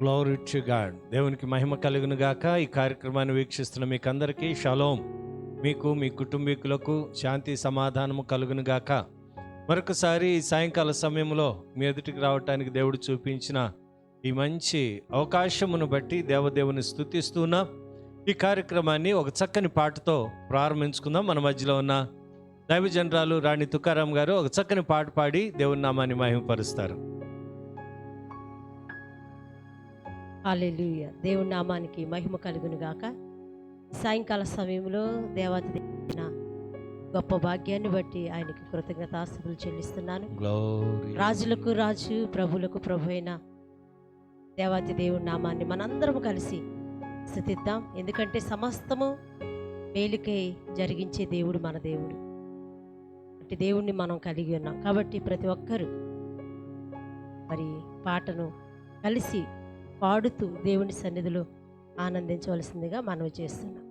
Glory to God. దేవునికి మహిమ కలుగును గాక. ఈ కార్యక్రమాన్ని వీక్షిస్తున్న మీకు అందరికీ షలోం. మీకు మీ కుటుంబీకులకు శాంతి సమాధానము కలుగును గాక. మరొకసారి ఈ సాయంకాల సమయంలో మీ ఎదుటికి రావటానికి దేవుడు చూపించిన ఈ మంచి అవకాశమును బట్టి దేవదేవుని స్తుతిస్తున్నా. ఈ కార్యక్రమాన్ని ఒక చక్కని పాటతో ప్రారంభించుకుందాం. మన మధ్యలో ఉన్న దైవజనరాలు రాణి తుకారాం గారు ఒక చక్కని పాట పాడి దేవుని నామాన్ని మహిమపరుస్తారు. హల్లెలూయా. దేవుని నామానికి మహిమ కలుగును గాక. సాయంకాల సమయంలో దేవాతి దేవుని గొప్ప భాగ్యాన్ని బట్టి ఆయనకి కృతజ్ఞతాస్తుతులు చెల్లిస్తున్నాను. రాజులకు రాజు, ప్రభులకు ప్రభు అయిన దేవాతి దేవుని నామాన్ని మనందరం కలిసి స్తుతిద్దాం. ఎందుకంటే సమస్తము మేలుకై జరిగించే దేవుడు మన దేవుడు. అంటే దేవుణ్ణి మనం కలిగి ఉన్నాం కాబట్టి ప్రతి ఒక్కరూ మరి పాటను కలిసి పాడుతూ దేవుని సన్నిధిలో ఆనందించవలసిందిగా మనవి చేస్తున్నాం.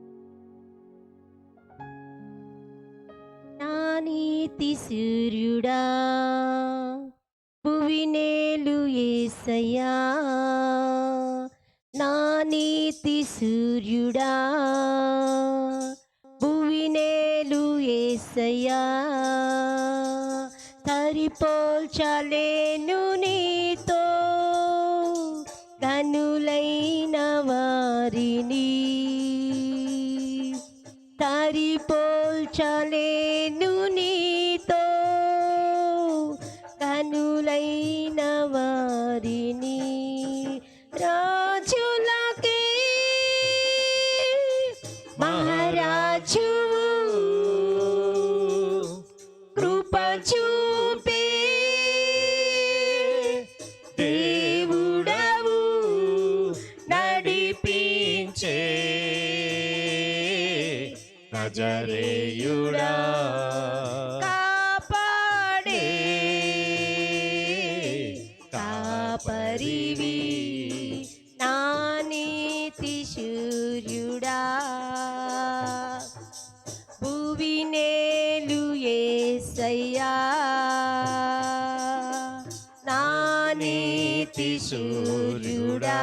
నా నీతి సూర్యుడా భువినేలు యేసయ్యా, నా నీతి సూర్యుడా భువినేలు యేసయ్యా, సరిపోల్చలేను నీతో కనులైన వారిని, సరిపోల్చలేను నీతో కనులైన వారిని. రాజులకే మహారాజు కృప చూపే దేవుడవు, నడిపించే నజరేయుడా, కాపాడే కాపరివి, నా నీతి సూర్యుడా భువినేలు యేసయ్యా, నా నీతి సూర్యుడా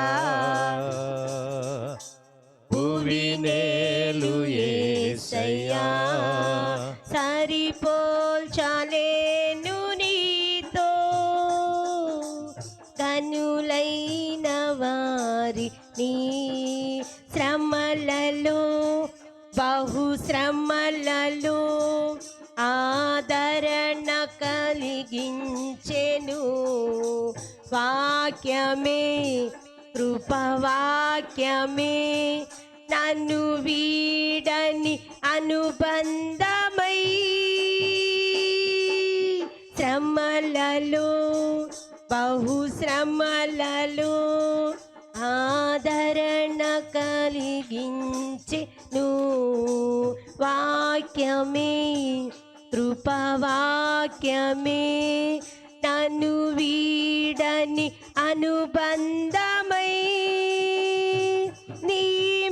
భువినేలు యేసయ్యా, సరిపోల్చలేను నీతో కనులైన వారి నీ. శ్రమలలో బహుశ్రమలలో ఆదరణ కలిగించెను వాక్యమే, కృపవాక్యమే, నన్ను వీడని అనుబంధమై. శ్రమలలో బహుశ్రమలలో ఆదరణ కలిగించెను వాక్యమే, కృపవాక్యమే, నన్ను వీడని అనుబంధమై. నీ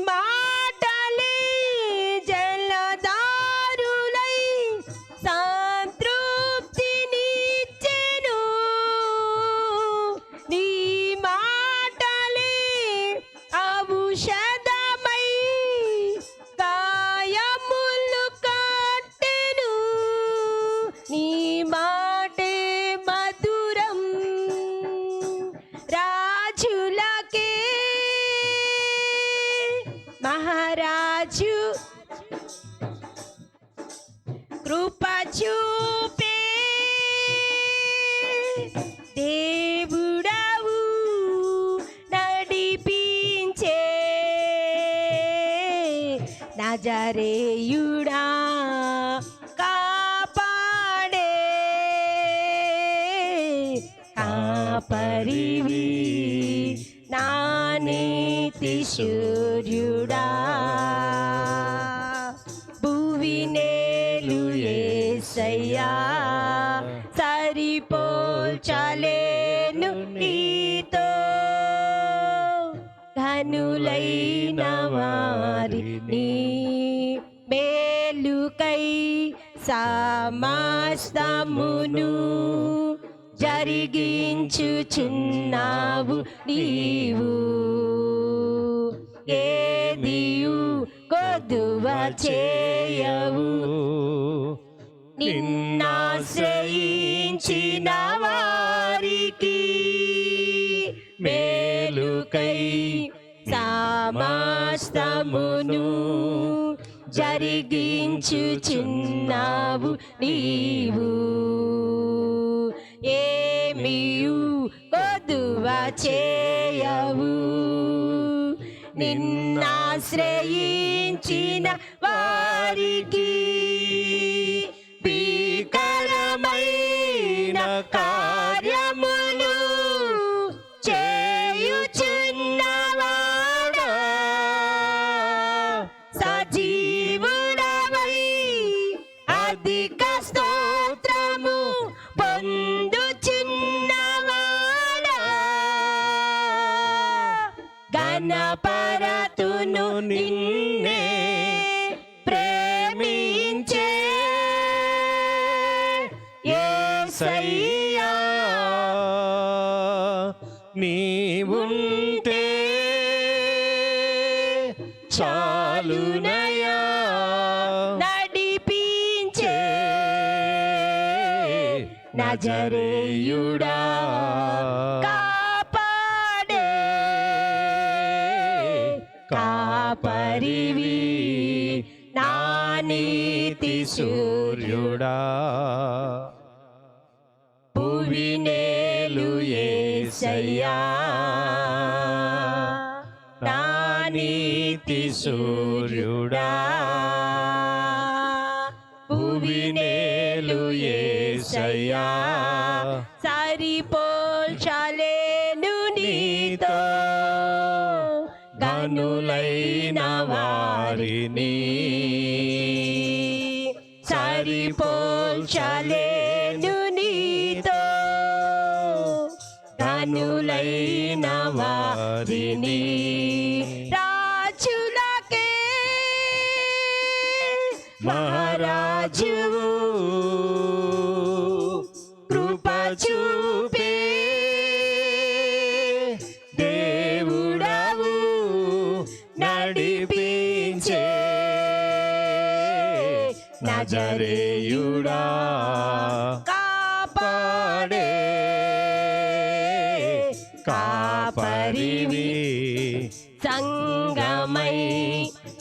మాటలే జలధారులై సంతృప్తినిచ్చెను, నీ మాటలే ఔషధమై గాయములు కట్టెను, నీ మాటే మధురం రాజులకే మహారాజు కృప చూపే దేవుడవు, నడిపించే నజరేయుడా, కాపాడే కాపరివి, నా నీతి సూర్యుడా భువినేలు యేసయ్యా, సరిపోల్చలేను నీతో కనులైన వారిని. మేలుకై సమస్తమును జరిగించుచున్నావు నీవు. ఏదియు కొదువ చేయవు, నిన్నాశ్రయించిన వారికి మేలుకై సమస్తమును జరిగించుచున్నావు నీవు. ఏమియు కొదువ చేయవు, నిన్నాశ్రయించిన వారికి భీకరమైన కార్యములు చేయుచున్నవాడా, సజీవుడవై అధిక స్తోత్రము పొందుచున్నవాడా, ఘనపరతును నిన్నే ప్రేమించే యేసయ్యా. నీవుంటే చాలునయా, నడిపించే నజరేయుడా, కాపాడే కాపరివి నా నీతి సూర్యుడా. భువినేలు యేసయ్యా, నా నీతి సూర్యుడా. భువినేలు యేసయ్యా, సరిపోల్చలేను నీతో గనులైన వారిని, సరిపోల్చలేను నీతో గనులైన వారిని. రాజులకే మహారాజువు, కృప చూపే దేవుడవు, నడిపించే నజరేయుడా, కాపాడే కాపరివి. సంగమై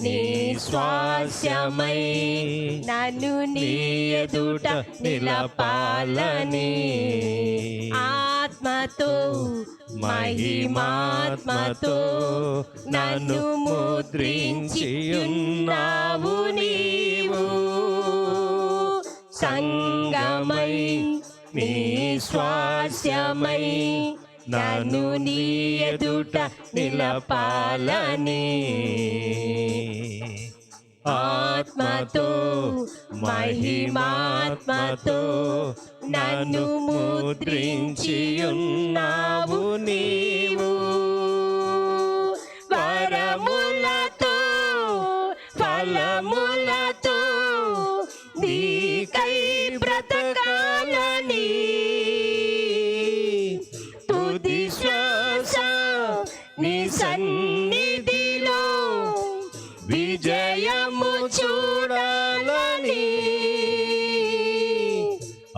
నీ స్వాస్యమై నన్ను నీ ఎదుట నిలపాలని, ఆత్మతో మహిమాత్మతో నన్ను ముద్రించి ఉన్నావు నీవు. సంగమై నీ స్వాస్యమై నన్ను నీ ఎదుట నిలపాలని, ఆత్మతో మహిమాత్మతో నన్ను ముద్రించి ఉన్నావు నీవు. వరములతో ఫలములతో నీకై బ్రతకాలని, తుది శ్వాస నీ సన్నిధిలో విజయము చూడాలని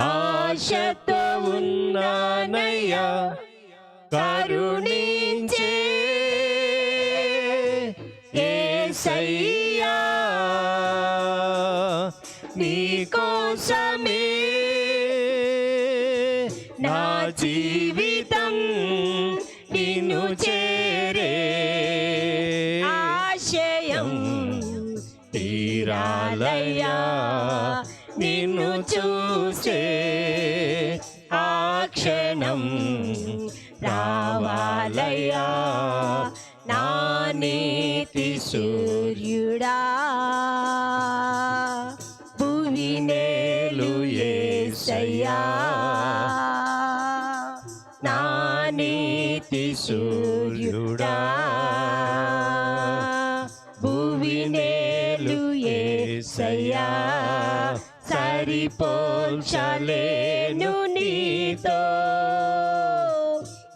ఆశతో ఉన్నానయ్యా. కరుణించే యేసయ్యా, నీ కోసమే నా జీవితం నిన్ను చేరే ఆశయం తీరాలయ్యా. నిన్ను చూసే ఆ క్షణం రావాలయ్యా, నా నీతి సూర్యుడా. భువినేలు యేసయ్యా, నా నీతి సూర్యుడా. భువినేలు యేసయ్యా సరిపోల్చలేను నీతో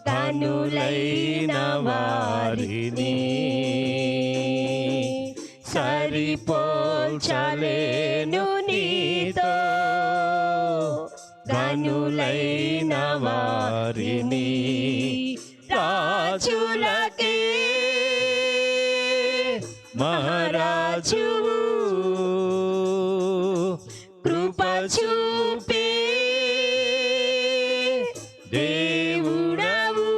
కనులైన వారిని సరిపోల్చలేను నీతో గనులైన వారిని రాజులకే మహారాజు కృప చూపే దేవుడవు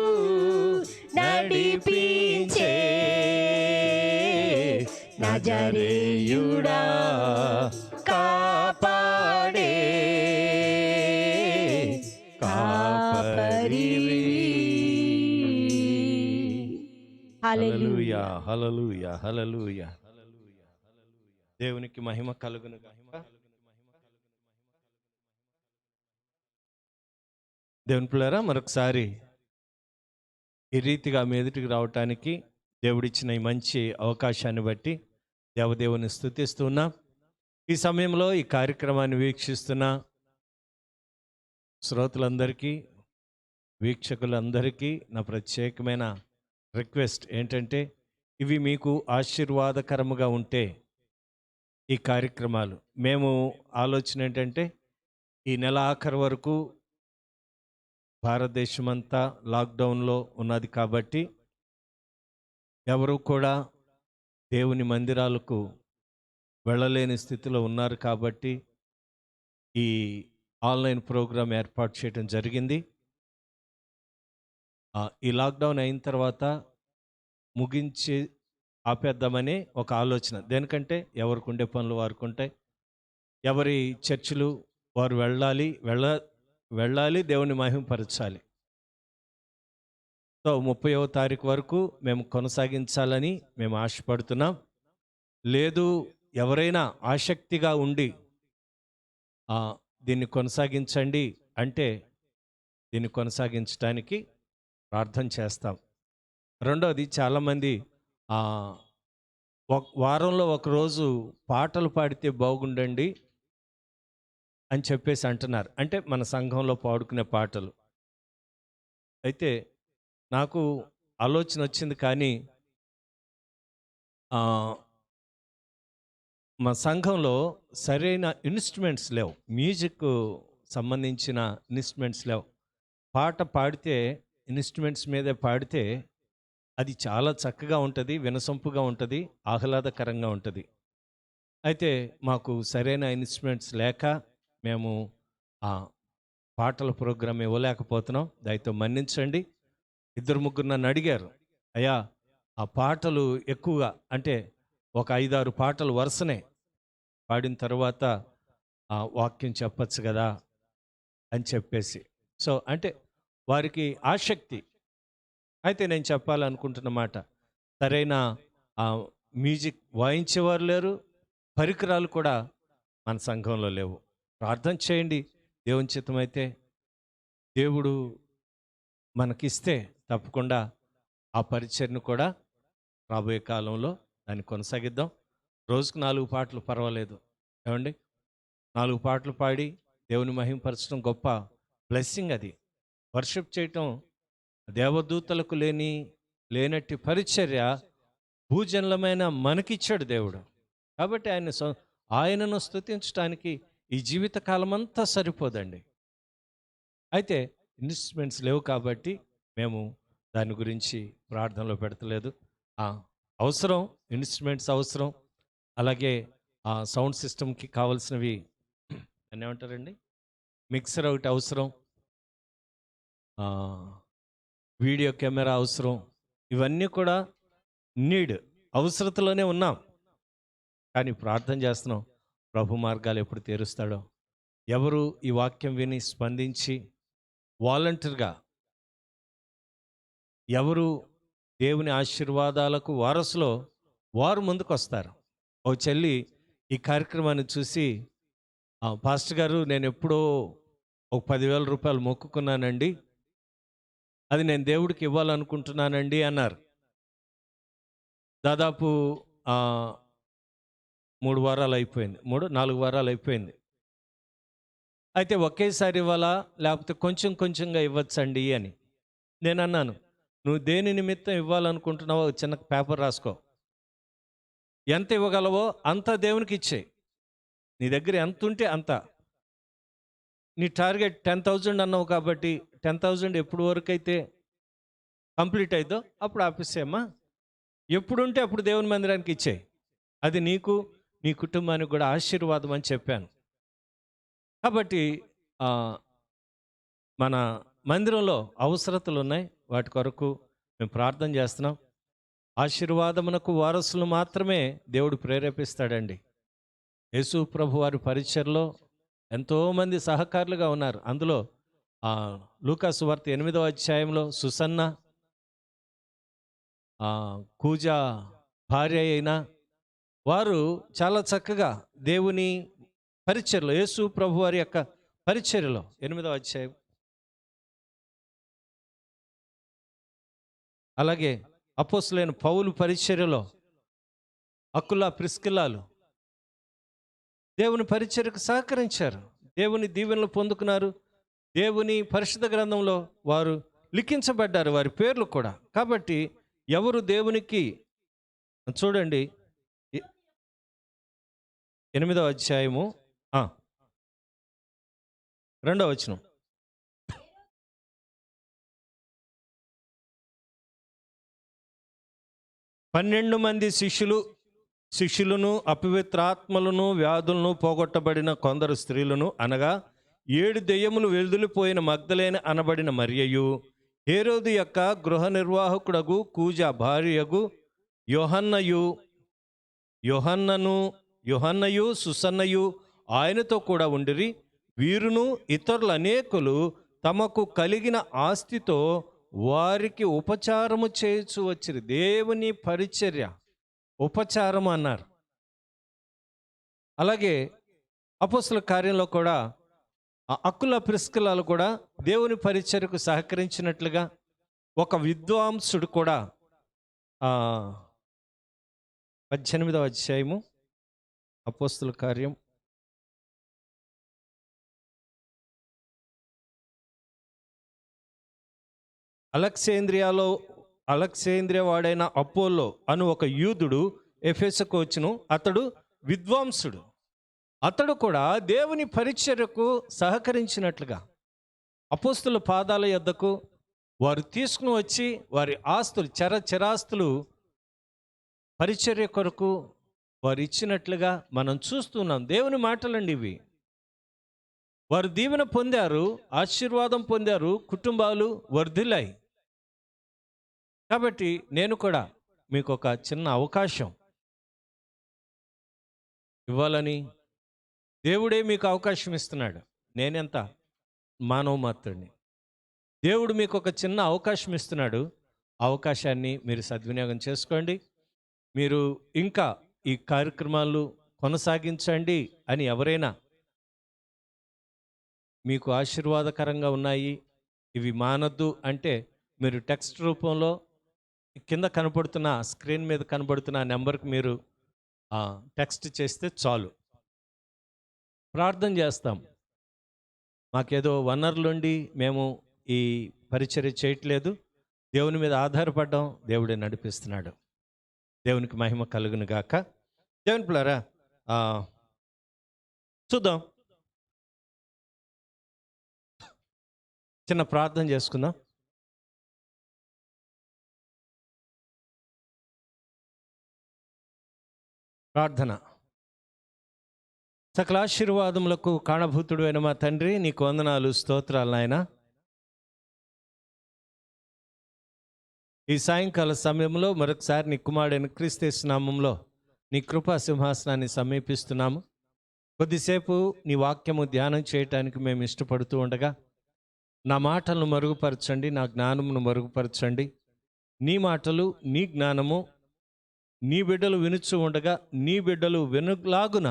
నడిపించే నజరేయుడా కాపాడే కాపరివి. హల్లెలూయా హల్లెలూయా హల్లెలూయా. దేవునికి మహిమ కలుగును గాక. దేవుని పిల్లరా, మరొకసారి ఈ రీతిగా మీ ఎదుటికి రావటానికి దేవుడిచ్చిన ఈ మంచి అవకాశాన్ని బట్టి దేవదేవుని స్తుతిస్తున్నా. ఈ సమయంలో ఈ కార్యక్రమాన్ని వీక్షిస్తున్న శ్రోతలందరికీ, వీక్షకులందరికీ నా ప్రత్యేకమైన రిక్వెస్ట్ ఏంటంటే, ఇవి మీకు ఆశీర్వాదకరముగా ఉంటే ఈ కార్యక్రమాలు, మేము ఆలోచన ఏంటంటే, ఈ నెల ఆఖరి వరకు భారతదేశమంతా లాక్డౌన్లో ఉన్నది కాబట్టి ఎవరు కూడా దేవుని మందిరాలకు వెళ్ళలేని స్థితిలో ఉన్నారు కాబట్టి ఈ ఆన్లైన్ ప్రోగ్రాం ఏర్పాటు చేయడం జరిగింది. ఈ లాక్డౌన్ అయిన తర్వాత ముగించి ఆపేద్దామని ఒక ఆలోచన. దేనికంటే ఎవరికి ఉండే పనులు వారికి ఉంటాయి, ఎవరి చర్చిలు వారు వెళ్ళాలి, దేవుని మహిమపరచాలి. సో 30వ తారీఖు వరకు మేము కొనసాగించాలని మేము ఆశపడుతున్నాం. లేదు, ఎవరైనా ఆసక్తిగా ఉండి దీన్ని కొనసాగించండి అంటే దీన్ని కొనసాగించడానికి ప్రార్థన చేస్తాం. రెండవది, చాలామంది వారంలో ఒకరోజు పాటలు పాడితే బాగుండండి అని చెప్పేసి అంటున్నారు. అంటే మన సంఘంలో పాడుకునే పాటలు. అయితే నాకు ఆలోచన వచ్చింది, కానీ మా సంఘంలో సరైన ఇన్స్ట్రుమెంట్స్ లేవు, మ్యూజిక్ సంబంధించిన ఇన్స్ట్రుమెంట్స్ లేవు. పాట పాడితే ఇన్స్ట్రుమెంట్స్ మీదే పాడితే అది చాలా చక్కగా ఉంటుంది, వినసొంపుగా ఉంటుంది, ఆహ్లాదకరంగా ఉంటుంది. అయితే మాకు సరైన ఇన్స్ట్రుమెంట్స్ లేక మేము ఆ పాటల ప్రోగ్రాం ఇవ్వలేకపోతున్నాం. దయతో మన్నించండి. 2-3 నన్ను అడిగారు, అయ్యా ఆ పాటలు ఎక్కువగా అంటే ఒక 5-6 పాటలు వరుసనే పాడిన తర్వాత వాక్యం చెప్పచ్చు కదా అని చెప్పేసి. సో అంటే వారికి ఆసక్తి. అయితే నేను చెప్పాలనుకుంటున్న మాట, సరైన మ్యూజిక్ వాయించేవారు లేరు, పరికరాలు కూడా మన సంఘంలో లేవు. ప్రార్థన చేయండి. దేవుని చిత్తమైతే దేవుడు మనకిస్తే తప్పకుండా ఆ పరిచర్ను కూడా రాబోయే కాలంలో దాన్ని కొనసాగిద్దాం. రోజుకు 4 పాటలు పర్వాలేదు, ఏమండి? 4 పాటలు పాడి దేవుని మహిమపరచడం గొప్ప బ్లెస్సింగ్. అది వర్షిప్ చేయటం దేవదూతలకు లేనట్టి పరిచర్య భూజనులమైన మనకిచ్చాడు దేవుడు. కాబట్టి ఆయనను స్తుతించడానికి ఈ జీవిత కాలమంతా సరిపోదండి. అయితే ఇన్స్ట్రుమెంట్స్ లేవు కాబట్టి మేము దాని గురించి ప్రార్థనలో పెడతలేదు. అవసరం, ఇన్స్ట్రుమెంట్స్ అవసరం, అలాగే సౌండ్ సిస్టమ్కి కావాల్సినవి అని ఏమంటారండి, మిక్సర్ ఒకటి అవసరం, వీడియో కెమెరా అవసరం. ఇవన్నీ కూడా అవసరతలోనే ఉన్నాం. కానీ ప్రార్థన చేస్తున్నాం, ప్రభు మార్గాలు ఎప్పుడు తీరుస్తాడో. ఎవరు ఈ వాక్యం విని స్పందించి వాలంటీర్గా ఎవరు దేవుని ఆశీర్వాదాలకు వారసులో వారు ముందుకు వస్తారు. ఓ చెల్లి ఈ కార్యక్రమాన్ని చూసి, పాస్టర్ గారు నేను ఎప్పుడో ఒక 10,000 రూపాయలు మొక్కుకున్నానండి, అది నేను దేవుడికి ఇవ్వాలనుకుంటున్నానండి అన్నారు. దాదాపు 3 వారాలు అయిపోయింది, 4 వారాలు అయిపోయింది. అయితే ఒకేసారి ఇవ్వాలా లేకపోతే కొంచెం కొంచెంగా ఇవ్వచ్చండి అని నేను అన్నాను. నువ్వు దేని నిమిత్తం ఇవ్వాలనుకుంటున్నావో చిన్న పేపర్ రాసుకో, ఎంత ఇవ్వగలవో అంత దేవునికి ఇచ్చేయి. నీ దగ్గర ఎంత ఉంటే అంత. నీ టార్గెట్ 10,000 అన్నావు కాబట్టి 10,000 ఎప్పుడు వరకు అయితే కంప్లీట్ అయిద్దో అప్పుడు ఆపేసేమ్మా. ఎప్పుడుంటే అప్పుడు దేవుని మందిరానికి ఇచ్చేయి. అది నీకు నీ కుటుంబానికి కూడా ఆశీర్వాదం అని చెప్పాను. కాబట్టి మన మందిరంలో అవసరతలు ఉన్నాయి, వాటి కొరకు మేము ప్రార్థన చేస్తున్నాం. ఆశీర్వాదమునకు వారసులు మాత్రమే దేవుడు ప్రేరేపిస్తాడండి. యేసు ప్రభు వారి పరిచర్లో ఎంతోమంది సహకారులుగా ఉన్నారు. అందులో లూకా సువార్త 8వ అధ్యాయంలో సుసన్న, కూజా భార్య అయిన వారు చాలా చక్కగా దేవుని పరిచర్యలో, యేసు ప్రభు వారి యొక్క పరిచర్యలో 8వ అధ్యాయం, అలాగే అపోస్తలులైన పౌలు పరిచర్యలో అకుల ప్రిస్కిల్లాలు దేవుని పరిచర్యకు సహకరించారు, దేవుని దీవెనలు పొందుకున్నారు, దేవుని పరిశుద్ధ గ్రంథంలో వారు లిఖించబడ్డారు, వారి పేర్లు కూడా. కాబట్టి ఎవరు దేవునికి, చూడండి 8వ అధ్యాయము 2వ వచనం. పన్నెండు మంది శిష్యులను అపవిత్రాత్మలను వ్యాధులను పోగొట్టబడిన కొందరు స్త్రీలను, అనగా 7 దెయ్యములు వెలుదిలిపోయిన మగ్దలేనే అనబడిన మరియయు, హేరోదు యొక్క గృహ నిర్వాహకుడగు కూజా భార్యగు యోహన్నయు సుసన్నయు ఆయనతో కూడా ఉండిరి. వీరును ఇతరులు అనేకులు తమకు కలిగిన ఆస్తితో వారికి ఉపచారము చేయొచ్చు వచ్చిరి. దేవుని పరిచర్య ఉపచారం అన్నారు. అలాగే అపోస్తలుల కార్యంలో కూడా అకుల ప్రిస్కిల్లాలు కూడా దేవుని పరిచర్యకు సహకరించినట్లుగా ఒక విద్వాంసుడు కూడా 18వ అధ్యాయము అపోస్తలుల కార్యం, అలెక్సేంద్రియ వాడైన అపోల్లో అను ఒక యూదుడు ఎఫెసుకు వచ్చును. అతడు విద్వాంసుడు. అతడు కూడా దేవుని పరిచర్యకు సహకరించినట్లుగా అపోస్తలుల పాదాల యొద్దకు వారు తీసుకుని వచ్చి వారి ఆస్తులు, చిరాస్తులు పరిచర్య కొరకు వారు ఇచ్చినట్లుగా మనం చూస్తున్నాం. దేవుని మాటలండి ఇవి. వారు దీవెన పొందారు, ఆశీర్వాదం పొందారు, కుటుంబాలు వర్ధిల్లాయి. కాబట్టి నేను కూడా మీకు ఒక చిన్న అవకాశం ఇవ్వాలని దేవుడే మీకు అవకాశం ఇస్తున్నాడు. నేనెంత మానవ మాత్రుడిని. దేవుడు మీకు ఒక చిన్న అవకాశం ఇస్తున్నాడు. అవకాశాన్ని మీరు సద్వినియోగం చేసుకోండి. మీరు ఇంకా ఈ కార్యక్రమాలు కొనసాగించండి అని ఎవరైనా మీకు ఆశీర్వాదకరంగా ఉన్నాయి, ఇవి మానద్దు అంటే మీరు టెక్స్ట్ రూపంలో కింద కనబడుతున్న స్క్రీన్ మీద కనబడుతున్న నెంబర్కి మీరు టెక్స్ట్ చేస్తే చాలు. ప్రార్థన చేస్తాం. మాకేదో వనరులుండి మేము ఈ పరిచర్య చేయట్లేదు, దేవుని మీద ఆధారపడ్డాం, దేవుడే నడిపిస్తున్నాడు. దేవునికి మహిమ కలుగును గాక. దేవుని పిల్లరా, చూద్దాం, చిన్న ప్రార్థన చేసుకుందాం. ప్రార్థన. సకల ఆశీర్వాదములకు కారణభూతుడు అయిన మా తండ్రి, నీకు వందనాలు, స్తోత్రాలు నాయన. ఈ సాయంకాల సమయంలో మరొకసారి నీ కుమారుడైన క్రీస్తు యేసు నామములో నీ కృపా సింహాసనాన్ని సమీపిస్తున్నాము. కొద్దిసేపు నీ వాక్యము ధ్యానం చేయటానికి మేము ఇష్టపడుతూ ఉండగా నా మాటలను మరుగుపరచండి, నా జ్ఞానమును మరుగుపరచండి. నీ మాటలు, నీ జ్ఞానము నీ బిడ్డలు వినుచు ఉండగా నీ బిడ్డలు వెనులాగున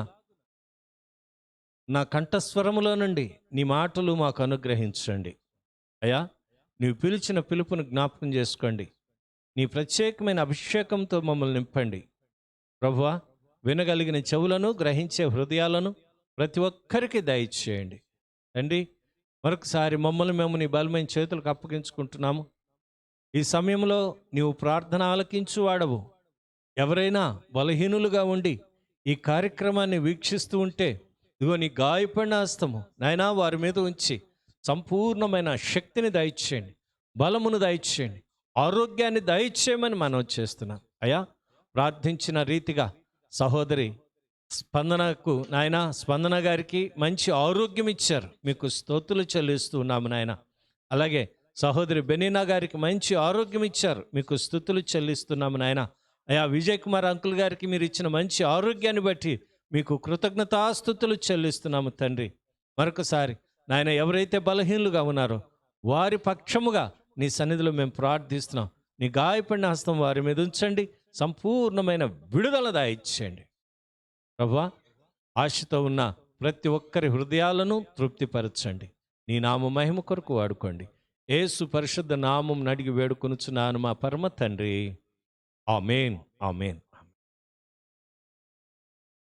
నా కంఠస్వరములో నుండి నీ మాటలు మాకు అనుగ్రహించండి. అయ్యా, నీవు పిలిచిన పిలుపును జ్ఞాపకం చేసుకోండి. నీ ప్రత్యేకమైన అభిషేకంతో మమ్మల్ని నింపండి. ప్రభువా, వినగలిగిన చెవులను, గ్రహించే హృదయాలను ప్రతి ఒక్కరికి దయచేయండి తండ్రి. మరొకసారి మమ్మల్ని మేము నీ బలమైన చేతులకు అప్పగించుకుంటున్నాము. ఈ సమయంలో నీవు ప్రార్థన ఆలకించు వాడవు. ఎవరైనా బలహీనులుగా ఉండి ఈ కార్యక్రమాన్ని వీక్షిస్తూ ఉంటే ఇదిగో నీ గాయపడిన హస్తము నాయనా వారి మీద ఉంచి సంపూర్ణమైన శక్తిని దయచేయండి, బలమును దయచేయండి, ఆరోగ్యాన్ని దయచేయమని మనం చేస్తున్నాం అయ్యా. ప్రార్థించిన రీతిగా సహోదరి స్పందనకు నాయన, స్పందన గారికి మంచి ఆరోగ్యం ఇచ్చారు, మీకు స్తుతులు చెల్లిస్తూ ఉన్నాము నాయన. అలాగే సహోదరి బెనీనా గారికి మంచి ఆరోగ్యం ఇచ్చారు, మీకు స్తుతులు చెల్లిస్తున్నాము నాయన. అయ్యా విజయ్ కుమార్ అంకుల్ గారికి మీరు ఇచ్చిన మంచి ఆరోగ్యాన్ని బట్టి మీకు కృతజ్ఞతాస్తుతులు చెల్లిస్తున్నాము తండ్రి. మరొకసారి నాయన, ఎవరైతే బలహీనులుగా ఉన్నారో వారి పక్షముగా నీ సన్నిధిలో మేము ప్రార్థిస్తున్నాం. నీ గాయపడిన హస్తం వారి మీద ఉంచండి, సంపూర్ణమైన విడుదల దయచేయండి ప్రభువా. ఆశతో ఉన్న ప్రతి ఒక్కరి హృదయాలను తృప్తిపరచండి. నీ నామ మహిమ కొరకు వాడుకోండి. యేసు పరిశుద్ధ నామం అడిగి వేడుకొనుచున్నాను మా పరమ తండ్రి. Amen, amen.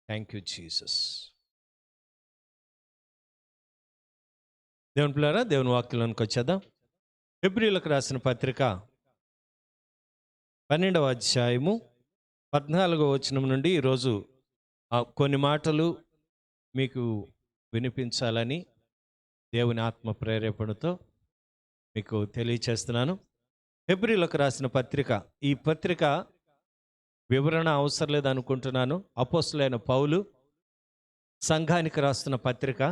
Thank you Jesus. దేవుని పిల్లారా, దేవుని వాక్యంలోనికి వచ్చేద్దాం. హెబ్రీయులకు రాసిన పత్రిక 12వ అధ్యాయము 14వ వచనం నుండి ఈరోజు కొన్ని మాటలు మీకు వినిపించాలని దేవుని ఆత్మ ప్రేరేపణతో మీకు తెలియచేస్తున్నాను. హెబ్రీయులకు రాసిన పత్రిక, ఈ పత్రిక వివరణ అవసరం లేదనుకుంటున్నాను. అపోస్తలుడైన పౌలు సంఘానికి రాస్తున్న పత్రిక.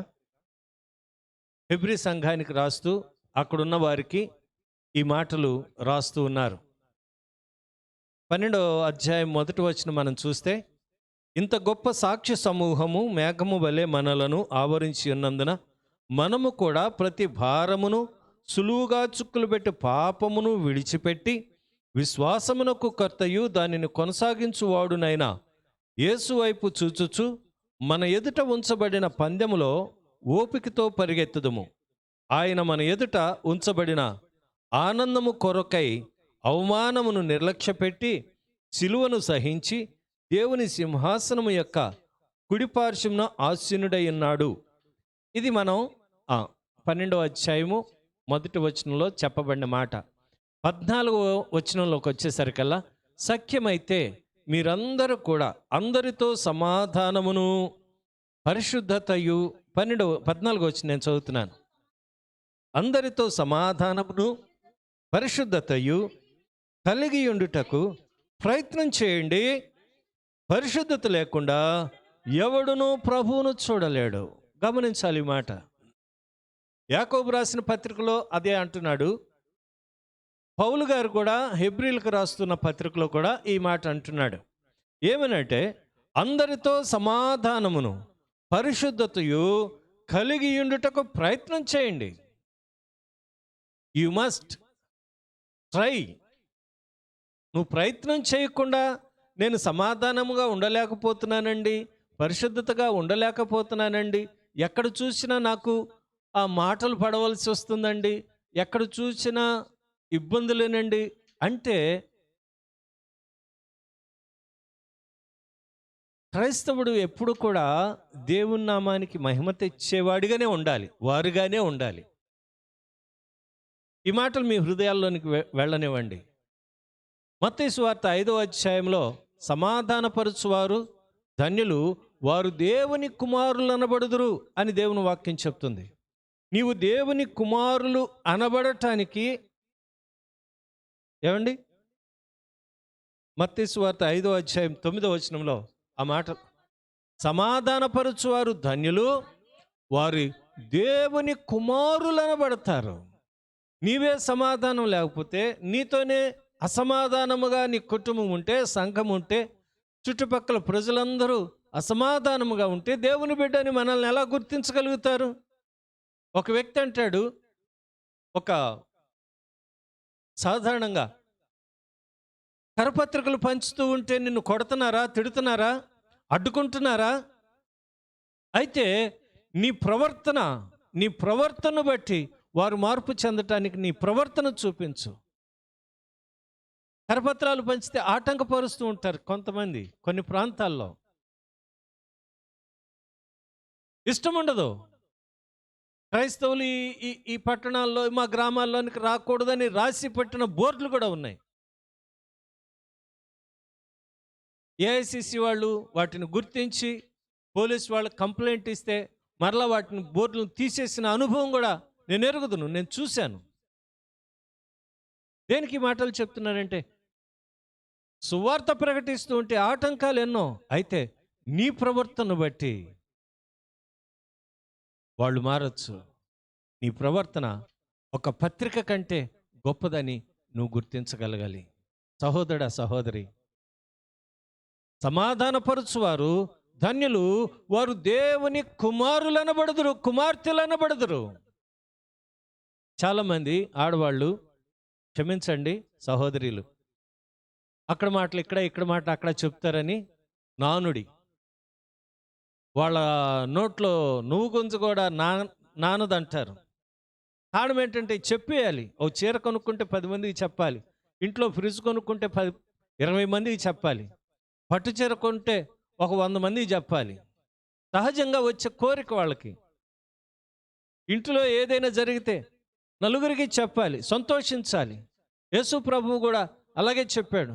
హెబ్రీ సంఘానికి రాస్తూ అక్కడున్న వారికి ఈ మాటలు రాస్తూ ఉన్నారు. 12వ అధ్యాయం 1వ వచనం మనం చూస్తే, ఇంత గొప్ప సాక్ష్య సమూహము మేఘము వలె మనలను ఆవరించి ఉన్నందున మనము కూడా ప్రతి భారమును సులువుగా చుక్కులు పెట్టి పాపమును విడిచిపెట్టి విశ్వాసమునకు కర్తయు దానిని కొనసాగించువాడునైనా యేసు వైపు చూచుచు మన ఎదుట ఉంచబడిన పందెములో ఓపికతో పరిగెత్తుదుము. ఆయన మన ఎదుట ఉంచబడిన ఆనందము కొరకై అవమానమును నిర్లక్ష్యపెట్టి సిలువను సహించి దేవుని సింహాసనము యొక్క కుడిపార్శ్వమున ఆసీనుడై ఉన్నాడు. ఇది మనం 12వ అధ్యాయము 1వ వచనంలో చెప్పబడిన మాట. 14వ వచనంలోకి వచ్చేసరికల్లా, సఖ్యమైతే మీరందరూ కూడా అందరితో సమాధానమును పరిశుద్ధతయు 14వ వచనం నేను చదువుతున్నాను. అందరితో సమాధానమును పరిశుద్ధతయు కలిగి ఉండుటకు ప్రయత్నం చేయండి. పరిశుద్ధత లేకుండా ఎవడునూ ప్రభువును చూడలేడు. గమనించాలి ఈ మాట. యాకోబు రాసిన పత్రికలో అదే అంటున్నాడు. పౌలు గారు కూడా హెబ్రీయులకు రాస్తున్న పత్రికలో కూడా ఈ మాట అంటున్నాడు. ఏమనంటే, అందరితో సమాధానమును పరిశుద్ధతయు కలిగి ఉండుటకు ప్రయత్నం చేయండి. You must try. నువ్వు ప్రయత్నం చేయకుండా నేను సమాధానముగా ఉండలేకపోతున్నానండి, పరిశుద్ధతగా ఉండలేకపోతున్నానండి, ఎక్కడ చూసినా నాకు ఆ మాటలు పడవలసి వస్తుందండి, ఎక్కడ చూసినా ఇబ్బందులేనండి అంటే క్రైస్తవుడు ఎప్పుడు కూడా దేవుని నామానికి మహిమ తెచ్చేవాడిగానే ఉండాలి, వారుగానే ఉండాలి. ఈ మాటలు మీ హృదయాల్లోనికి వెళ్ళనివ్వండి. మత్తయి సువార్త 5వ అధ్యాయంలో సమాధానపరచువారు ధన్యులు, వారు దేవుని కుమారులు అనబడుదురు అని దేవుని వాక్యం చెప్తుంది. నీవు దేవుని కుమారులు అనబడటానికి ఏమండి, మత్తయి సువార్త 5వ అధ్యాయం 9వ వచనంలో ఆ మాట, సమాధానపరచువారు ధన్యులు, వారి దేవుని కుమారులు అనబడతారు. నీవే సమాధానం లేకపోతే, నీతోనే అసమాధానముగా నీ కుటుంబం ఉంటే, సంఘం ఉంటే, చుట్టుపక్కల ప్రజలందరూ అసమాధానముగా ఉంటే దేవుని బిడ్డని మనల్ని ఎలా గుర్తించగలుగుతారు? ఒక వ్యక్తి అంటాడు, ఒక సాధారణంగా కరపత్రికలు పంచుతూ ఉంటే నిన్ను కొడుతున్నారా, తిడుతున్నారా, అడ్డుకుంటున్నారా? అయితే నీ ప్రవర్తన బట్టి వారు మార్పు చెందటానికి నీ ప్రవర్తన చూపించు. కరపత్రాలు పంచితే ఆటంకపరుస్తూ ఉంటారు కొంతమంది కొన్ని ప్రాంతాల్లో. ఇష్టం ఉండదు. క్రైస్తవులు ఈ ఈ ఈ పట్టణాల్లో మా గ్రామాల్లోనికి రాకూడదని రాసి పెట్టిన బోర్డులు కూడా ఉన్నాయి. ఏఐసిసి వాళ్ళు వాటిని గుర్తించి పోలీసు వాళ్ళకి కంప్లైంట్ ఇస్తే మరలా వాటిని బోర్డులను తీసేసిన అనుభవం కూడా నేను ఎరుగుదును, నేను చూశాను. దేనికి ఈ మాటలు చెప్తున్నానంటే, సువార్త ప్రకటిస్తూ ఉంటే ఆటంకాలు ఎన్నో, అయితే నీ ప్రవర్తన బట్టి వాళ్ళు మారచ్చు. నీ ప్రవర్తన ఒక పత్రిక కంటే గొప్పదని నువ్వు గుర్తించగలగాలి. సహోదరా, సహోదరి, సమాధానపరుచువారు ధన్యులు, వారు దేవుని కుమారులనబడుదురు, కుమార్తెలనబడుదురు. చాలామంది ఆడవాళ్ళు, క్షమించండి సహోదరులు, అక్కడ మాటలు ఇక్కడ, ఇక్కడ మాట అక్కడ చెప్తారని నానుడి. వాళ్ళ నోట్లో నువ్వు గుంజ కూడా నానదంటారు. కారణం ఏంటంటే చెప్పేయాలి. ఓ చీర కొనుక్కుంటే 10 మందికి చెప్పాలి, ఇంట్లో ఫ్రిడ్జ్ కొనుక్కుంటే 20 మందికి చెప్పాలి, పట్టు చీర కొంటే ఒక 100 మందికి చెప్పాలి. సహజంగా వచ్చే కోరిక వాళ్ళకి. ఇంట్లో ఏదైనా జరిగితే నలుగురికి చెప్పాలి, సంతోషించాలి. యేసు ప్రభువు కూడా అలాగే చెప్పాడు.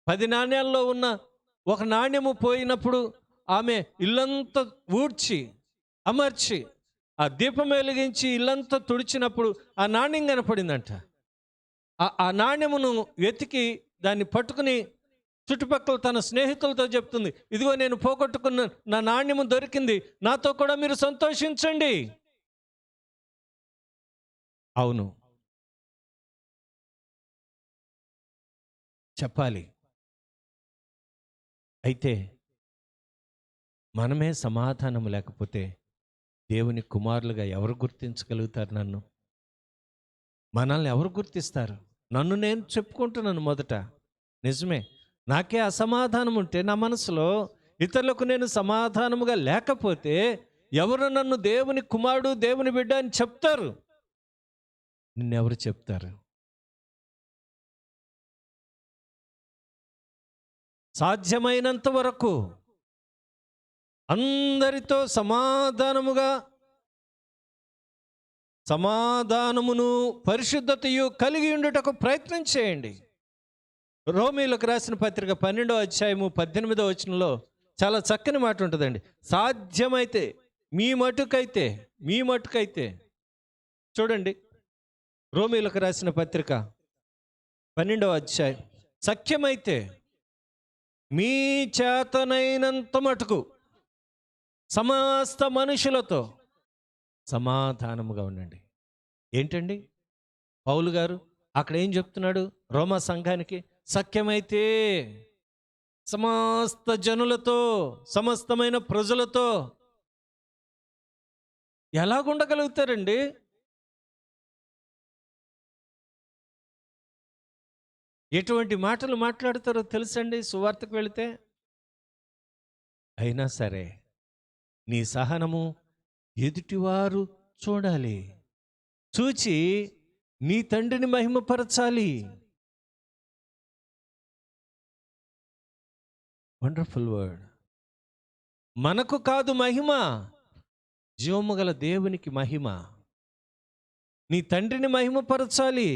10 నాణ్యాల్లో ఉన్న ఒక నాణ్యము పోయినప్పుడు ఆమె ఇల్లంతా ఊడ్చి అమర్చి ఆ దీపం వెలిగించి ఇల్లంతా తుడిచినప్పుడు ఆ నాణ్యం కనపడిందంట. ఆ నాణ్యమును వెతికి దాన్ని పట్టుకుని చుట్టుపక్కల తన స్నేహితులతో చెప్తుంది, ఇదిగో నేను పోగొట్టుకున్న నా నాణ్యము దొరికింది, నాతో కూడా మీరు సంతోషించండి. అవును, చెప్పాలి. అయితే మనమే సమాధానం లేకపోతే దేవుని కుమారులుగా ఎవరు గుర్తించగలుగుతారు? నన్ను, మనల్ని ఎవరు గుర్తిస్తారు? నన్ను నేను చెప్పుకుంటున్నాను మొదట, నిజమే. నాకే అసమాధానం ఉంటే నా మనసులో, ఇతరులకు నేను సమాధానముగా లేకపోతే ఎవరు నన్ను దేవుని కుమారుడు, దేవుని బిడ్డ అని చెప్తారు? నిన్నెవరు చెప్తారు? సాధ్యమైనంత వరకు అందరితో సమాధానమును పరిశుద్ధతయు కలిగి ఉండుటకు ప్రయత్నం చేయండి. రోమీయులకు రాసిన పత్రిక 12వ అధ్యాయము 18వ వచనంలో చాలా చక్కని మాట ఉంటుందండి. సాధ్యమైతే మీ మటుకైతే చూడండి, రోమీయులకు రాసిన పత్రిక 12వ అధ్యాయం, సఖ్యమైతే మీ చేతనైనంత మటుకు సమస్త మనుషులతో సమాధానముగా ఉండండి. ఏంటండి పౌలు గారు అక్కడ ఏం చెప్తున్నాడు? రోమా సంఘానికి సఖ్యమైతే సమస్త జనులతో, సమస్తమైన ప్రజలతో ఎలాగుండగలుగుతారండి? ఎటువంటి మాటలు మాట్లాడతారో తెలుసండి సువార్తకు వెళితే. అయినా సరే నీ సహనము ఎదుటివారు చూడాలి, చూచి నీ తండ్రిని మహిమపరచాలి. Wonderful word. మనకు కాదు మహిమ, జీవము గల దేవునికి మహిమ. నీ తండ్రిని మహిమపరచాలి.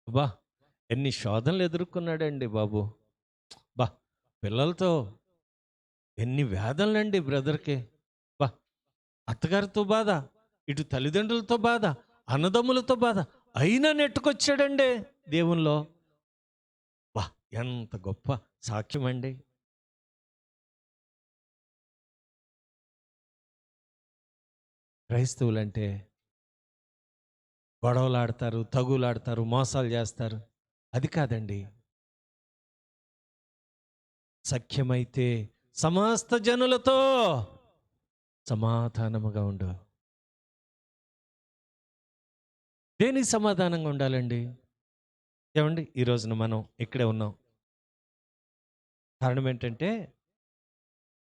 బా, ఎన్ని శోధనలు ఎదుర్కొన్నాడండి బాబు. బా, పిల్లలతో ఎన్ని వేదనలండి బ్రదర్కి. బా, అత్తగారితో బాధ, ఇటు తల్లిదండ్రులతో బాధ, అన్నదమ్ములతో బాధ, అయినా నెట్టుకొచ్చాడండి దేవునిలో. బా, ఎంత గొప్ప సాక్ష్యం అండి. క్రైస్తవులంటే గొడవలాడతారు, తగులాడతారు, మోసాలు చేస్తారు. అది కాదండి. సఖ్యమైతే సమస్త జనులతో సమాధానముగా ఉండు. దేనికి సమాధానంగా ఉండాలండి? ఏమండి, ఈ రోజున మనం ఇక్కడే ఉన్నాం. కారణం ఏంటంటే,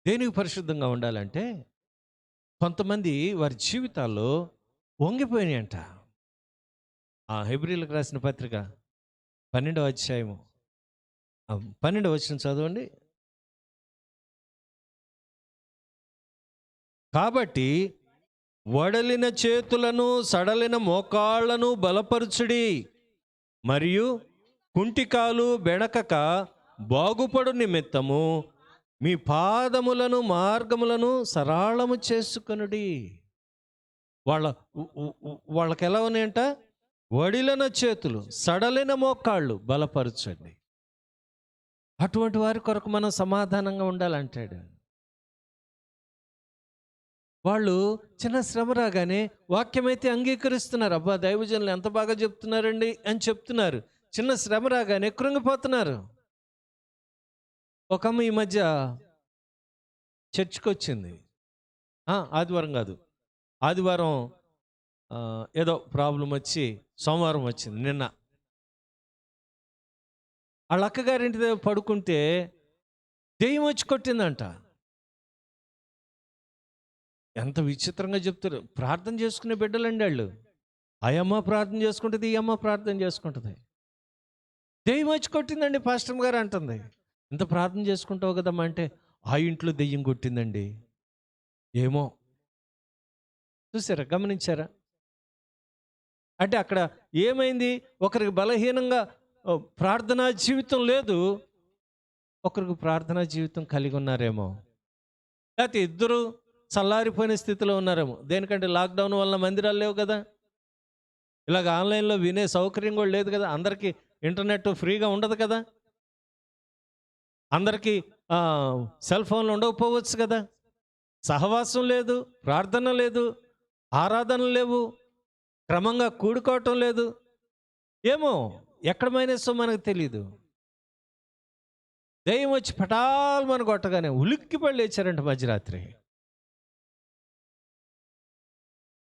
దేనికి పరిశుద్ధంగా ఉండాలంటే, కొంతమంది వారి జీవితాల్లో వంగిపోయినాయంట. ఆ హెబ్రీయులకు రాసిన పత్రిక 12వ అధ్యాయము 12వ వచనం చదవండి. కాబట్టి వడలిన చేతులను సడలిన మోకాళ్లను బలపరుచుడి, మరియు కుంటికాలు బెణకక బాగుపడు నిమిత్తము మీ పాదములను మార్గములను సరళము చేసుకొనుడి. వాళ్ళకి ఎలా ఉన్నాయంట? వడిలిన చేతులు, సడలిన మోకాళ్ళు బలపరచండి. అటువంటి వారి కొరకు మనం సమాధానంగా ఉండాలంటాడు. వాళ్ళు చిన్న శ్రమ రాగానే వాక్యమైతే అంగీకరిస్తున్నారు. అబ్బా, దైవజనులు ఎంత బాగా చెప్తున్నారండి అని చెప్తున్నారు. చిన్న శ్రమ రాగానే కృంగిపోతున్నారు. ఒక అమ్మ ఈ మధ్య చర్చికి వచ్చింది. ఆదివారం కాదు, ఆదివారం ఏదో ప్రాబ్లం వచ్చి సోమవారం వచ్చింది. నిన్న వాళ్ళ అక్కగారింటి దగ్గర పడుకుంటే దెయ్యం వచ్చి కొట్టిందంట. ఎంత విచిత్రంగా చెప్తారు. ప్రార్థన చేసుకునే బిడ్డలండి వాళ్ళు. ఆ అమ్మ ప్రార్థన చేసుకుంటుంది, ఈ అమ్మ ప్రార్థన చేసుకుంటుంది. దెయ్యం వచ్చి కొట్టిందండి పాస్టర్ గారు అంటుంది. ఇంత ప్రార్థన చేసుకుంటావు కదమ్మా అంటే, ఆ ఇంట్లో దెయ్యం కొట్టిందండి. ఏమో, చూసారా, గమనించారా? అంటే అక్కడ ఏమైంది? ఒకరికి బలహీనంగా ప్రార్థనా జీవితం లేదు, ఒకరికి ప్రార్థనా జీవితం కలిగి ఉన్నారేమో. లేకపోతే ఇద్దరు చల్లారిపోయిన స్థితిలో ఉన్నారేమో. దేనికంటే లాక్డౌన్ వల్ల మందిరాలు లేవు కదా, ఇలాగ ఆన్లైన్లో వినే సౌకర్యం కూడా లేదు కదా, అందరికీ ఇంటర్నెట్ ఫ్రీగా ఉండదు కదా, అందరికీ సెల్ ఫోన్లు ఉండకపోవచ్చు కదా, సహవాసం లేదు, ప్రార్థన లేదు, ఆరాధన లేవు, క్రమంగా కూడుకోవటం లేదు. ఏమో ఎక్కడ మైనస్సో మనకు తెలీదు. దెయ్యం వచ్చి పటాల్ మన కొట్టగానే ఉలిక్కిపడి లేచారంట మధ్యరాత్రి.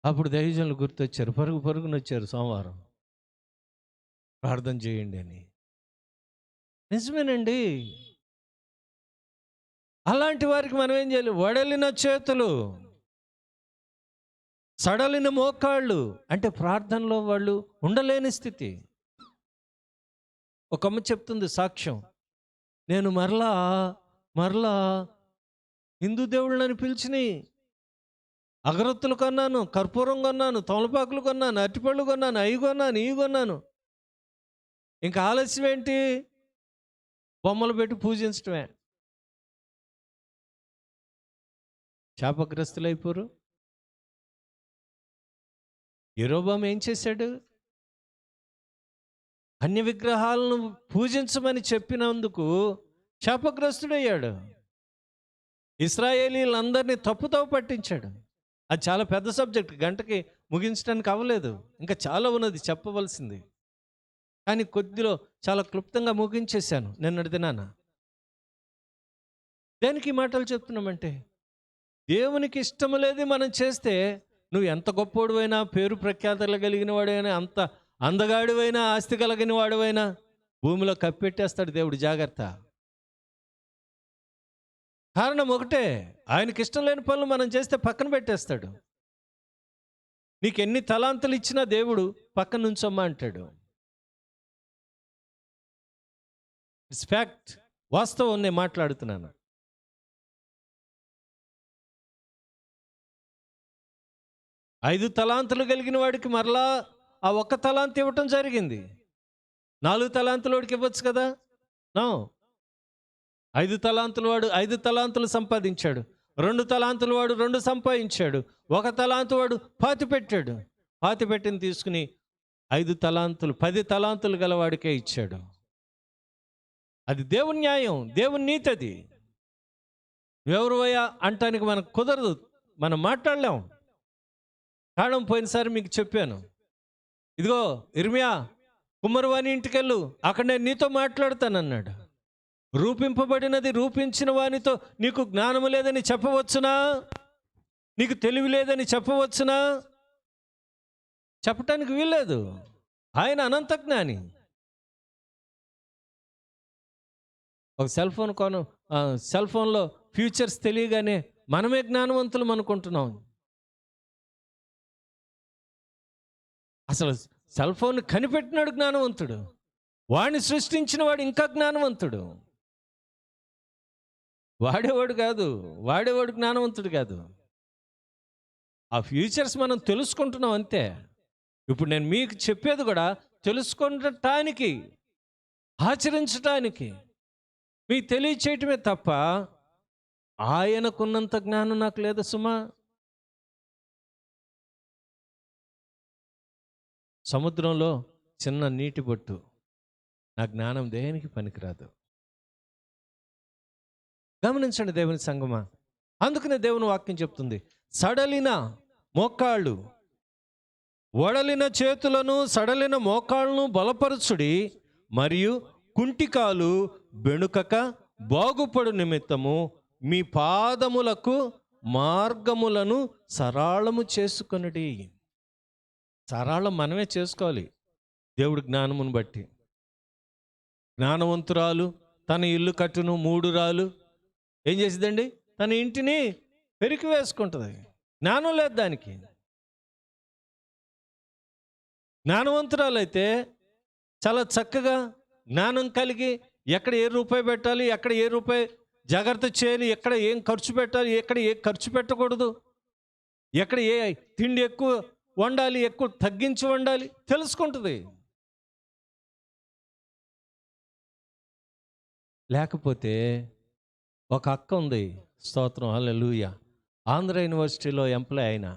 అప్పుడు దైవజనులు గుర్తొచ్చారు, పరుగున వచ్చారు సోమవారం ప్రార్థన చేయండి అని. నిజమేనండి. అలాంటి వారికి మనం ఏం చేయాలి? వడలిన చేతులు, సడలిన మోకాళ్ళు. అంటే ప్రార్థనలో వాళ్ళు ఉండలేని స్థితి. ఒక అమ్మ చెప్తుంది సాక్ష్యం, నేను మరలా హిందూ దేవుళ్ళని పిలిచిని అగరొత్తులు కొన్నాను, కర్పూరం కొన్నాను, తమలపాకులు కొన్నాను, అరటిపళ్ళు కొన్నాను, అవి కొన్నాను, ఇవి కొన్నాను. ఇంకా ఆలస్యం ఏంటి? బొమ్మలు పెట్టి పూజించడమే. శాపగ్రస్తులు అయిపోరు. యెరోబాము ఏం చేశాడు? అన్య విగ్రహాలను పూజించమని చెప్పినందుకు శాపగ్రస్తుడయ్యాడు. ఇశ్రాయేలీలందరినీ తప్పుతో పట్టించాడు. అది చాలా పెద్ద సబ్జెక్ట్, గంటకి ముగించడానికి అవ్వలేదు, ఇంకా చాలా ఉన్నది చెప్పవలసింది. కానీ కొద్దిలో చాలా క్లుప్తంగా ముగించేశాను నిన్నటి దినాన. దేనికి ఈ మాటలు చెప్తున్నామంటే, దేవునికి ఇష్టం లేదు మనం చేస్తే, నువ్వు ఎంత గొప్పోడువైనా, పేరు ప్రఖ్యాతలు కలిగిన వాడైనా, అంత అందగాడివైనా, ఆస్తి కలిగిన వాడివైనా భూమిలో కప్పెట్టేస్తాడు దేవుడు. జాగ్రత్త. కారణం ఒకటే, ఆయనకి ఇష్టం లేని పనులు మనం చేస్తే పక్కన పెట్టేస్తాడు. నీకు ఎన్ని తలాంతులు ఇచ్చినా దేవుడు పక్కన నుంచమ్మా అంటాడు. ఇట్స్ ఫ్యాక్ట్, వాస్తవం నేను మాట్లాడుతున్నాను. ఐదు తలాంతులు కలిగిన వాడికి మరలా ఆ ఒక్క తలాంతు ఇవ్వటం జరిగింది. 4 తలాంతుల వాడికి ఇవ్వచ్చు కదా. నో, 5 తలాంతుల వాడు 5 తలాంతులు సంపాదించాడు, 2 తలాంతుల వాడు 2 సంపాదించాడు, 1 తలాంతు వాడు పాతిపెట్టాడు. పాతిపెట్టిన తీసుకుని 5 తలాంతులు 10 తలాంతులు గలవాడికే ఇచ్చాడు. అది దేవుని న్యాయం, దేవుని నీతి. అది ఎవరువయ్యా అంటానికి మనకు కుదరదు, మనం మాట్లాడలేం. కారణం పోయినసారి మీకు చెప్పాను, ఇదిగో ఇర్మియా, కుమ్మరివాని ఇంటికెళ్ళు, అక్కడ నేను నీతో మాట్లాడతానన్నాడు. రూపింపబడినది రూపించిన వానితో నీకు జ్ఞానము లేదని చెప్పవచ్చునా? నీకు తెలివి లేదని చెప్పవచ్చునా? చెప్పటానికి వీల్లేదు. ఆయన అనంత జ్ఞాని. ఒక సెల్ ఫోన్లో ఫ్యూచర్స్ తెలియగానే మనమే జ్ఞానవంతులు అనుకుంటున్నాం. అసలు సెల్ ఫోన్ కనిపెట్టినాడు జ్ఞానవంతుడు, వాడిని సృష్టించిన వాడు ఇంకా జ్ఞానవంతుడు. వాడేవాడు జ్ఞానవంతుడు కాదు. ఆ ఫ్యూచర్స్ మనం తెలుసుకుంటున్నాం అంతే. ఇప్పుడు నేను మీకు చెప్పేది కూడా తెలుసుకుంటానికి, ఆచరించటానికి మీకు తెలియచేయటమే తప్ప ఆయనకున్నంత జ్ఞానం నాకు లేదు సుమా. సముద్రంలో చిన్న నీటి బొట్టు, నా జ్ఞానం దేనికి పనికిరాదు. గమనించండి దేవుని సంగమా. అందుకనే దేవుని వాక్యం చెప్తుంది, సడలిన మోకాళ్ళు, వడలిన చేతులను, సడలిన మోకాళ్ళను బలపరచుడి, మరియు కుంటికాలు బెణుకక బాగుపడు నిమిత్తము మీ పాదములకు మార్గములను సరళము చేసుకొనుడి. సరళం మనమే చేసుకోవాలి దేవుడి జ్ఞానమును బట్టి. జ్ఞానవంతురాలు తన ఇల్లు కట్టును 3 రాలు ఏం చేసిద్దండి? తన ఇంటిని పెరికి వేసుకుంటుంది. జ్ఞానం లేదు దానికి. జ్ఞానవంతురాలు అయితే చాలా చక్కగా జ్ఞానం కలిగి ఎక్కడ ఏ రూపాయి పెట్టాలి, ఎక్కడ ఏ రూపాయి జాగ్రత్త చేయాలి, ఎక్కడ ఏం ఖర్చు పెట్టాలి, ఎక్కడ ఏ ఖర్చు పెట్టకూడదు, ఎక్కడ ఏ తిండి ఎక్కువ వండాలి, ఎక్కువ తగ్గించి వండాలి తెలుసుకుంటుంది. లేకపోతే ఒక అక్క ఉంది, స్తోత్రం హల్లెలూయా, ఆంధ్ర యూనివర్సిటీలో ఎంప్లాయ్ అయినా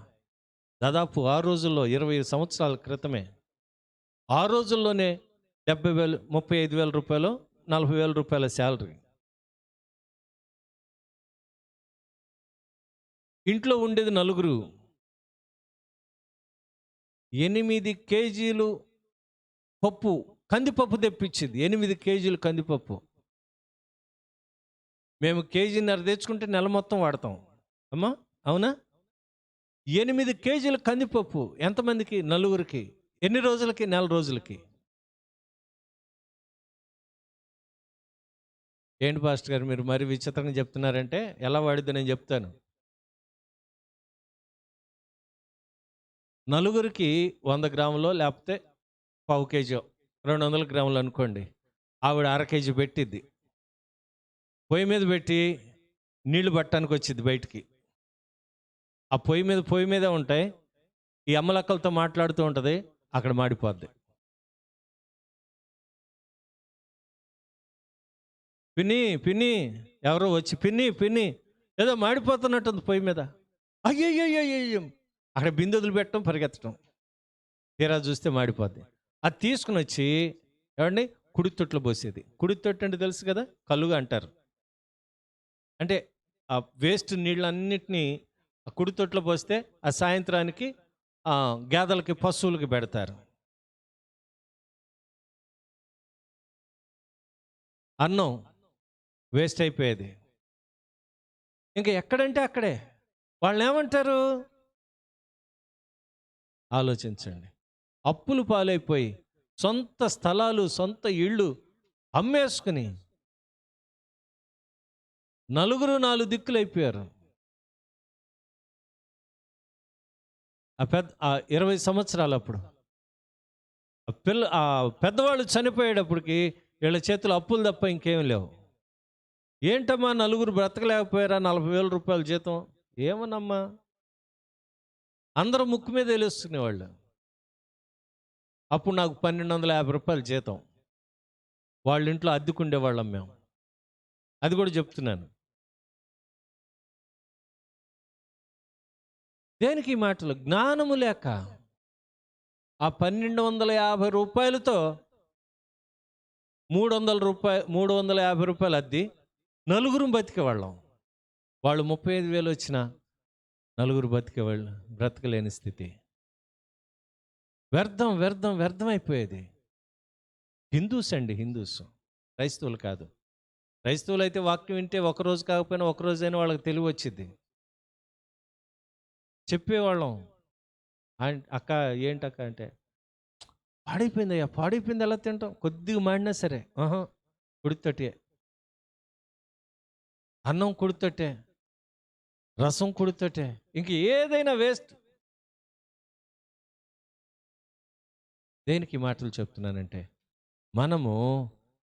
దాదాపు ఆ రోజుల్లో 20 సంవత్సరాల క్రితమే, ఆ రోజుల్లోనే 70,000 35,000 రూపాయలు 40,000 రూపాయల శాలరీ. ఇంట్లో ఉండేది 4. 8 కేజీలు పప్పు, కందిపప్పు తెప్పించింది. 8 కేజీలు కందిపప్పు. మేము 1.5 కేజీ తెచ్చుకుంటే నెల మొత్తం వాడతాం అమ్మా, అవునా? 8 కేజీల కందిపప్పు ఎంతమందికి? 4. ఎన్ని రోజులకి? 4 రోజులకి. ఏంటి పాస్టర్ గారు మీరు మరి విచిత్రంగా చెప్తున్నారంటే, ఎలా వాడిద్దో నేను చెప్తాను. 4కి 100 గ్రాములో, లేకపోతే 1/4 కేజీ, 200 గ్రాములు అనుకోండి. ఆవిడ 1/2 కేజీ పెట్టిద్ది. పొయ్యి మీద పెట్టి నీళ్లు పట్టడానికి వచ్చింది బయటికి. ఆ పొయ్యి మీదే ఉంటాయి. ఈ అమ్మలక్కలతో మాట్లాడుతూ ఉంటుంది, అక్కడ మాడిపోద్ది. పిన్ని పిన్ని ఎవరో వచ్చి పిన్ని ఏదో మాడిపోతున్నట్టుంది పొయ్యి మీద. అయ్యయ్యో, అక్కడ బిందెదులు పెట్టడం, పరిగెత్తడం, తీరా చూస్తే మాడిపోద్ది. అది తీసుకుని వచ్చి ఏమండి కుడి తొట్లో పోసేది. కుడి తొట్టు అంటే తెలుసు కదా, కలుగా అంటారు. అంటే ఆ వేస్ట్ నీళ్ళన్నిటినీ ఆ కుడి తొట్లో పోస్తే ఆ సాయంత్రానికి గేదెలకి, పశువులకి పెడతారు. అన్నం వేస్ట్ అయిపోయేది. ఇంకా ఎక్కడంటే అక్కడే. వాళ్ళు ఏమంటారు? ఆలోచించండి. అప్పులు పాలైపోయి సొంత స్థలాలు, సొంత ఇళ్ళు అమ్మేసుకుని 4 దిక్కులు అయిపోయారు. ఆ 20 సంవత్సరాలు అప్పుడు ఆ పెద్దవాళ్ళు చనిపోయేటప్పటికి వీళ్ళ చేతులు అప్పులు తప్ప ఇంకేం లేవు. ఏంటమ్మా 4 బ్రతకలేకపోయారా? 40,000 రూపాయల జీతం ఏమనమ్మా? అందరూ ముక్కు మీద వేలేసుకునేవాళ్ళు. అప్పుడు నాకు 1,250 రూపాయల జీతం. వాళ్ళ ఇంట్లో అద్దెకుండేవాళ్ళం మేము. అది కూడా చెప్తున్నాను. దేనికి ఈ మాటలు? జ్ఞానము లేక ఆ 1,250 రూపాయలతో 350 రూపాయలు అద్దె 4 బతికేవాళ్ళం. వాళ్ళు 35,000 వచ్చినా 4 బతికేవాళ్ళు, బ్రతకలేని స్థితి. వ్యర్థం అయిపోయేది. హిందూస్ అండి, హిందూస్, క్రైస్తవులు కాదు. క్రైస్తవులు అయితే వాక్యం వింటే ఒకరోజు కాకపోయినా ఒకరోజైనా వాళ్ళకి తెలివి వచ్చింది. చెప్పేవాళ్ళం, అక్క ఏంటక్క అంటే, పాడైపోయింది ఎలా తింటాం? కొద్దిగా మాడినా సరే కుడితోటే, అన్నం కుడితోటే, రసం కుడితోటే, ఇంక ఏదైనా వేస్ట్. దేనికి మాటలు చెప్తున్నానంటే, మనము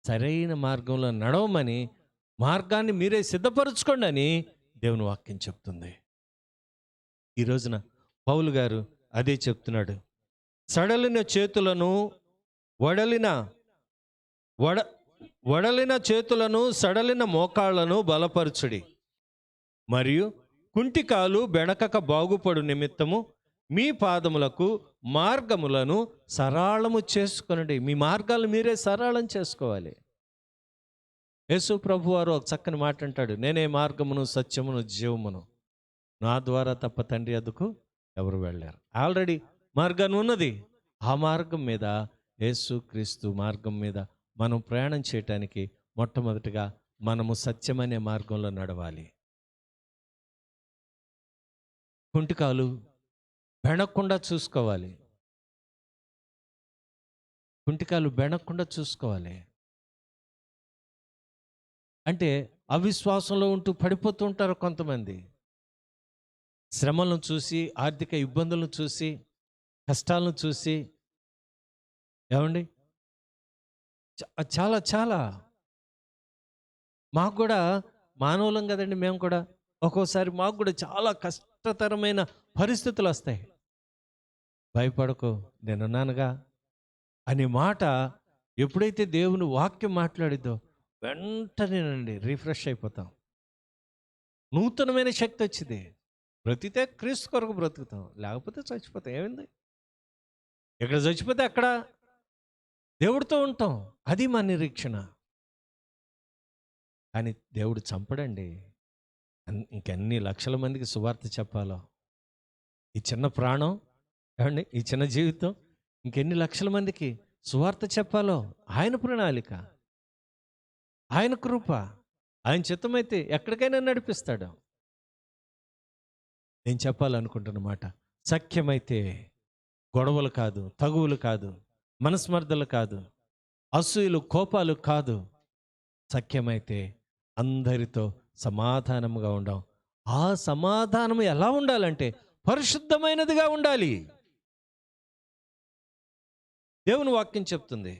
సరైన మార్గంలో నడవమని, మార్గాన్ని మీరే సిద్ధపరచుకోండి అని దేవుని వాక్యం చెప్తుంది. ఈ రోజున పౌలు గారు అదే చెప్తున్నాడు. సడలిన చేతులను వడలిన వడ వడలిన చేతులను సడలిన మోకాళ్లను బలపరచుడి, మరియు కుంటికాలు బెణకక బాగుపడు నిమిత్తము మీ పాదములకు మార్గములను సరళము చేసుకొనండి. మీ మార్గాలు మీరే సరళం చేసుకోవాలి. యేసు ప్రభు వారు ఒక చక్కని మాట అంటాడు, నేనే మార్గమును సత్యమును జీవమును, నా ద్వారా తప్ప తండ్రి వద్దకు ఎవరు వెళ్ళారు. ఆల్రెడీ మార్గం ఉన్నది. ఆ మార్గం మీద, యేసు క్రీస్తు మార్గం మీద మనం ప్రయాణం చేయటానికి మొట్టమొదటిగా మనము సత్యమనే మార్గంలో నడవాలి. కుంటికాలు బెణకుండా చూసుకోవాలి. కుంటికాలు బెణకుండా చూసుకోవాలి. అంటే అవిశ్వాసంలో ఉంటూ పడిపోతూ ఉంటారు కొంతమంది. శ్రమలను చూసి, ఆర్థిక ఇబ్బందులను చూసి, కష్టాలను చూసి, ఏమండి, చాలా చాలా మాకు కూడా మానవులం కదండి. మేము కూడా ఒక్కోసారి మాకు కూడా చాలా కష్టతరమైన పరిస్థితులు వస్తాయి. భయపడకు, నేనున్నానుగా అనే మాట ఎప్పుడైతే దేవుని వాక్యం మాట్లాడిద్దో వెంటనేనండి రిఫ్రెష్ అయిపోతాం. నూతనమైన శక్తి వచ్చింది. బ్రతికితే క్రీస్తు కొరకు బ్రతుకుతాం, లేకపోతే చచ్చిపోతాం. ఏమైంది? ఎక్కడ చచ్చిపోతే అక్కడ దేవుడితో ఉంటాం. అది మా నిరీక్షణ. కానీ దేవుడు చంపడండి. ఇంకెన్ని లక్షల మందికి సువార్త చెప్పాలో. ఈ చిన్న ప్రాణం, ఏమండి, ఈ చిన్న జీవితం ఇంకెన్ని లక్షల మందికి సువార్త చెప్పాలో. ఆయన ప్రణాళిక, ఆయన కృప, ఆయన చిత్తమైతే ఎక్కడికైనా నడిపిస్తాడు. నేను చెప్పాలనుకుంటున్న మాట, సఖ్యమైతే గొడవలు కాదు, తగువులు కాదు, మనస్మర్ధలు కాదు, అసూయలు కోపాలు కాదు. సఖ్యమైతే అందరితో సమాధానముగా ఉండాం. ఆ సమాధానం ఎలా ఉండాలంటే పరిశుద్ధమైనదిగా ఉండాలి. దేవుని వాక్యం చెప్తుంది,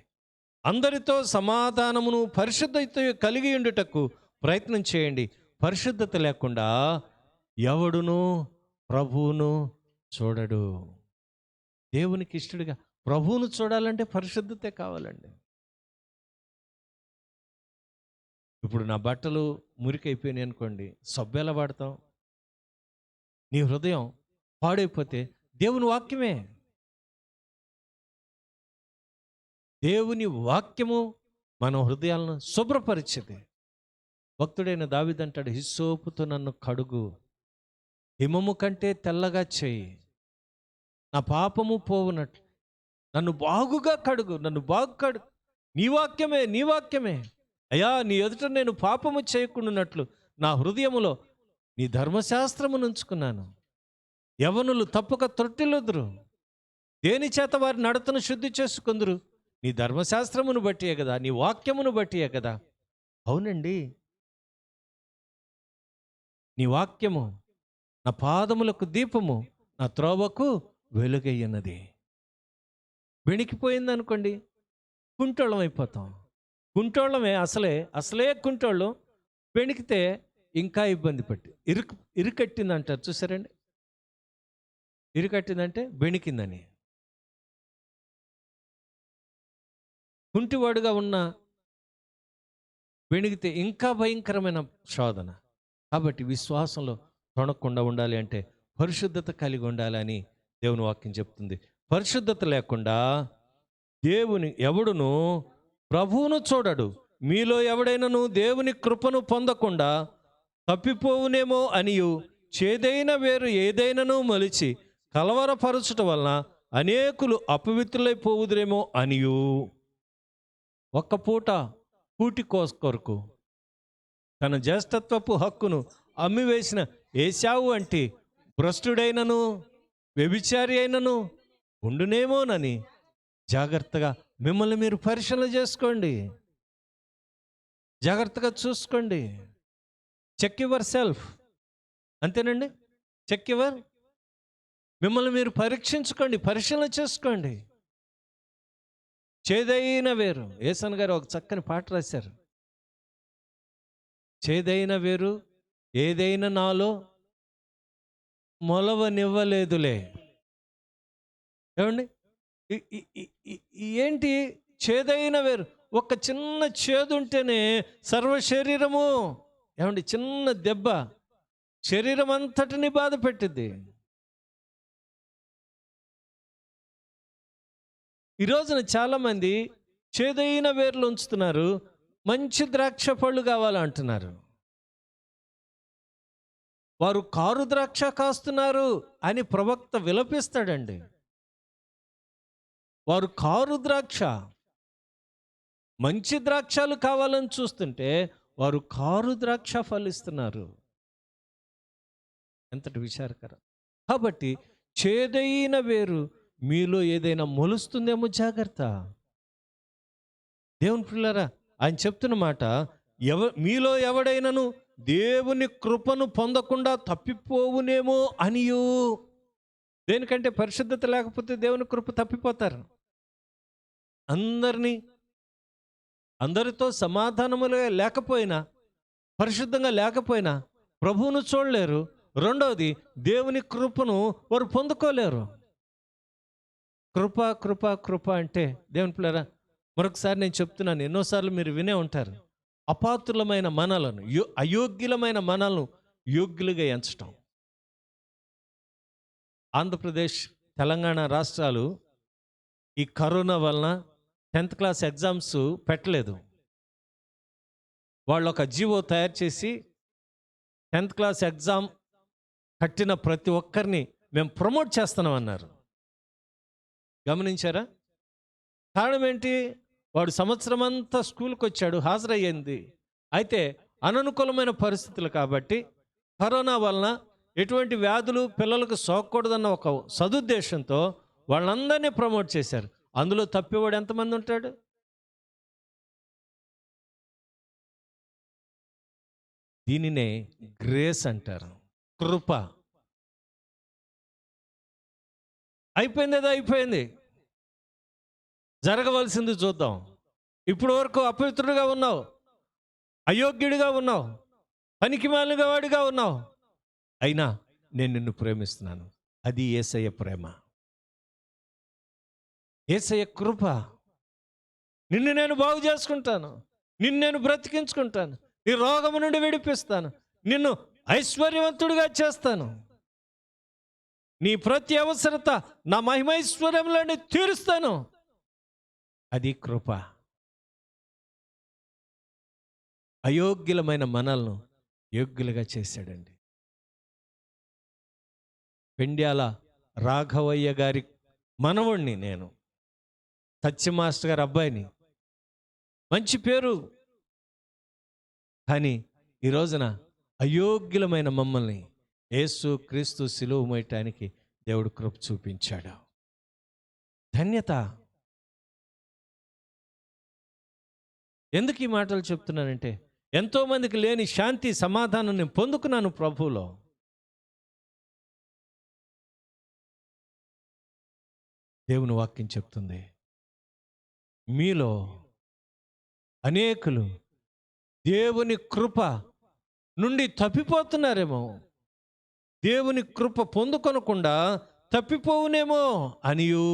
అందరితో సమాధానమును పరిశుద్ధత కలిగి ఉండుటకు ప్రయత్నం చేయండి. పరిశుద్ధత లేకుండా ఎవడును ప్రభువును చూడడు. దేవునికి ఇష్టడుగా ప్రభువును చూడాలంటే పరిశుద్ధతే కావాలండి. ఇప్పుడు నా బట్టలు మురికైపోయినాయి అనుకోండి, సబ్బు ఎలా వాడతాం? నీ హృదయం పాడైపోతే దేవుని వాక్యమే, దేవుని వాక్యము మన హృదయాలను శుభ్రపరిచేది. భక్తుడైన దావీదు అంటాడు, హిస్సోపుతో నన్ను కడుగు, హిమము కంటే తెల్లగా చేయి, నా పాపము పోవునట్లు నన్ను బాగుగా కడుగు, నన్ను బాగు కడుగు. నీ వాక్యమే, నీ వాక్యమే అయ్యా. నీ ఎదుట నేను పాపము చేయకుండానట్లు నా హృదయములో నీ ధర్మశాస్త్రమును ఉంచుకున్నాను. యవనులు తప్పక త్రొట్టిల్లుదురు, దేని చేత వారి నడతను శుద్ధి చేసుకుందురు? నీ ధర్మశాస్త్రమును బట్టియే కదా, నీ వాక్యమును బట్టియే కదా. అవునండి, నీ వాక్యము నా పాదములకు దీపము, నా త్రోవకు వెలుగయ్యన్నది. వెణికిపోయింది అనుకోండి, కుంటోళ్ళం అయిపోతాం. కుంటోళ్ళమే, అసలే కుంటోళ్ళం. వెణికితే ఇంకా ఇబ్బంది పట్టి ఇరుకట్టింది అంటారు చూసారండి. ఇరుకట్టిందంటే బెణికిందని. కుంటివాడుగా ఉన్న బెణికితే ఇంకా భయంకరమైన శోధన. కాబట్టి విశ్వాసంలో తొణకుండా ఉండాలి అంటే పరిశుద్ధత కలిగి ఉండాలి అని దేవుని వాక్యం చెప్తుంది. పరిశుద్ధత లేకుండా ఎవడును ప్రభువును చూడడు. మీలో ఎవడైనను దేవుని కృపను పొందకుండా తప్పిపోవునేమో అనియు, చేదైన వేరు ఏదైనాను మలిచి కలవరపరచుట వలన అనేకులు అపవిత్రులైపోవుదురేమో అనియు, ఒక్క పూట కూటి కొరకు తన జ్యేష్ఠత్వపు హక్కును అమ్మివేసిన ఏశావు అంటే భ్రష్టుడైనను వ్యభిచారి అయినను ఉండునేమోనని జాగ్రత్తగా మిమ్మల్ని మీరు పరిశీలన చేసుకోండి. జాగ్రత్తగా చూసుకోండి. Check yourself. అంతేనండి, చెక్ యువర్. మిమ్మల్ని మీరు పరీక్షించుకోండి, పరిశీలన చేసుకోండి. చేదైన వేరు, ఏసన్ గారు ఒక చక్కని పాట రాశారు. చేదైన వేరు ఏదైనా నాలో మొలవనివ్వలేదులే, ఏమండి? ఏంటి చేదైన వేరు? ఒక చిన్న చేదు ఉంటేనే సర్వ శరీరము, ఏమండి, చిన్న దెబ్బ శరీరం అంతటిని బాధ పెట్టింది. ఈ రోజున చాలామంది చేదైన వేర్లు ఉంచుతున్నారు, మంచి ద్రాక్ష పళ్ళు కావాలంటున్నారు. వారు కారు ద్రాక్ష కాస్తున్నారు అని ప్రవక్త విలపిస్తాడండి. వారు కారు ద్రాక్ష, మంచి ద్రాక్షలు కావాలని చూస్తుంటే వారు కారు ద్రాక్ష ఫలిస్తున్నారు. ఎంతటి విచారకరం. కాబట్టి చేదైన వేరు మీలో ఏదైనా మొలుస్తుందేమో జాగ్రత్త. దేవుని పిల్లరా, ఆయన చెప్తున్న మాట, మీలో ఎవడైనను దేవుని కృపను పొందకుండా తప్పిపోవునేమో అనియు. దేనికంటే పరిశుద్ధత లేకపోతే దేవుని కృప తప్పిపోతారు. అందరితో సమాధానములుగా లేకపోయినా, పరిశుద్ధంగా లేకపోయినా ప్రభువును చూడలేరు. రెండవది, దేవుని కృపను వారు పొందుకోలేరు. కృప కృప కృప అంటే దేవుని పిల్లరా, మరొకసారి నేను చెప్తున్నాను, ఎన్నోసార్లు మీరు వినే ఉంటారు. అపాత్రులమైన మనలను, అయోగ్యులమైన మనలను యోగ్యులుగా ఎంచటం. ఆంధ్రప్రదేశ్, తెలంగాణ రాష్ట్రాలు ఈ కరోనా వలన 10th క్లాస్ ఎగ్జామ్స్ పెట్టలేదు. వాళ్ళు ఒక జీవో తయారు చేసి 10th క్లాస్ ఎగ్జామ్ కట్టిన ప్రతి ఒక్కరిని మేము ప్రమోట్ చేస్తున్నాం అన్నారు. గమనించారా? కారణం ఏంటి? వాడు సంవత్సరం అంతా స్కూల్కి వచ్చాడు, హాజరయ్యింది. అయితే అననుకూలమైన పరిస్థితులు కాబట్టి, కరోనా వలన ఎటువంటి వ్యాధులు పిల్లలకు సోకకూడదన్న ఒక సదుద్దేశంతో వాళ్ళందరినీ ప్రమోట్ చేశారు. అందులో తప్పేవాడు ఎంతమంది ఉంటాడు? దీనినే గ్రేస్ అంటారు, కృప. అయిపోయింది, ఏదో అయిపోయింది, జరగవలసింది చూద్దాం. ఇప్పుడు వరకు అపవిత్రుడిగా ఉన్నావు, అయోగ్యుడిగా ఉన్నావు, పనికిమాలిన వాడిగా ఉన్నావు, అయినా నేను నిన్ను ప్రేమిస్తున్నాను. అది యేసయ్య ప్రేమ, యేసయ్య కృప. నిన్ను నేను బాగు చేసుకుంటాను, నిన్ను నేను బ్రతికించుకుంటాను, నీ రోగము నుండి విడిపిస్తాను, నిన్ను ఐశ్వర్యవంతుడిగా చేస్తాను, నీ ప్రతి అవసరత నా మహిమైశ్వర్యంలోని తీరుస్తాను. అది కృప. అయోగ్యులమైన మనల్ని యోగ్యులుగా చేశాడండి. పెండ్యాల రాఘవయ్య గారి మనవణ్ణి నేను, సత్య మాస్టర్ గారి అబ్బాయిని. మంచి పేరు. కానీ ఈ రోజున అయోగ్యులమైన మమ్మల్ని యేసు క్రీస్తు సిలువ మోయటానికి దేవుడు కృప చూపించాడు. ధన్యత. ఎందుకు ఈ మాటలు చెప్తున్నానంటే, ఎంతోమందికి లేని శాంతి సమాధానం నేను పొందుకున్నాను ప్రభువులో. దేవుని వాక్యం చెప్తుంది, మీలో అనేకులు దేవుని కృప నుండి తప్పిపోతున్నారేమో, దేవుని కృప పొందుకొనకుండా తప్పిపోవునేమో అనియు,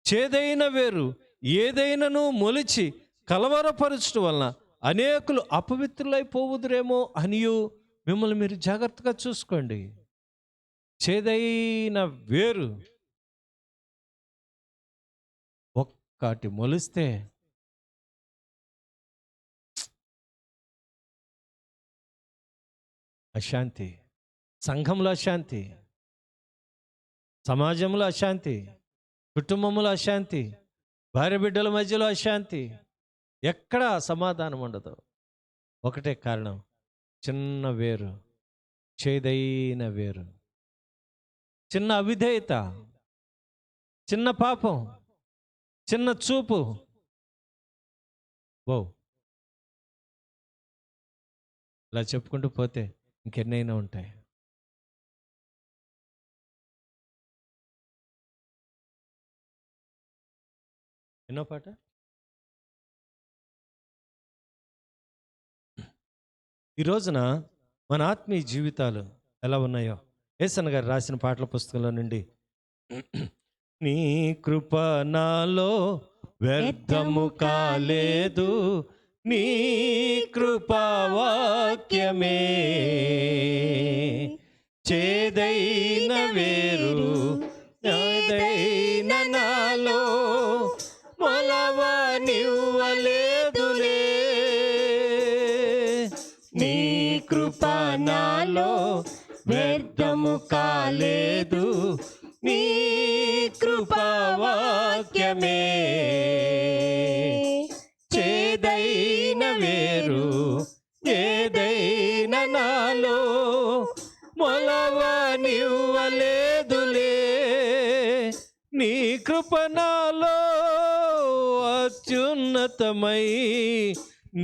చేదైన వేరు ఏదైనను మొలిచి కలవరపరచడం వలన అనేకులు అపవిత్రులైపోవుదురేమో అనియు. మిమ్మల్ని మీరు జాగ్రత్తగా చూసుకోండి. చేదైన వేరు ఒక్కటి మొలిస్తే అశాంతి, సంఘంలో అశాంతి, సమాజంలో అశాంతి, కుటుంబంలో అశాంతి, భార్య బిడ్డల మధ్యలో అశాంతి, ఎక్కడా సమాధానం ఉండదు. ఒకటే కారణం, చిన్న వేరు, చేదైన వేరు, చిన్న అవిధేయత, చిన్న పాపం, చిన్న చూపు. ఓ, ఇలా చెప్పుకుంటూ పోతే ఇంకెన్నైనా ఉంటాయి. ఎన్నో పాట. ఈ రోజున మన ఆత్మీయ జీవితాలు ఎలా ఉన్నాయో యేసన్న గారు రాసిన పాటల పుస్తకంలో నుండి నీ కృప నాలో వ్యర్థము కాలేదు, నీ కృపా వాక్యమే చేదైన వేరు నాదైన నాలో మొలవనివ్వలేదులే. నీ కృప నాలో వ్యర్థము కాలేదు, నీ కృపా వాక్యమే చేదైన వేరు ఏదైన నాలో మొలవనివ్వలేదులే. నీ కృప నాలో అత్యున్నతమై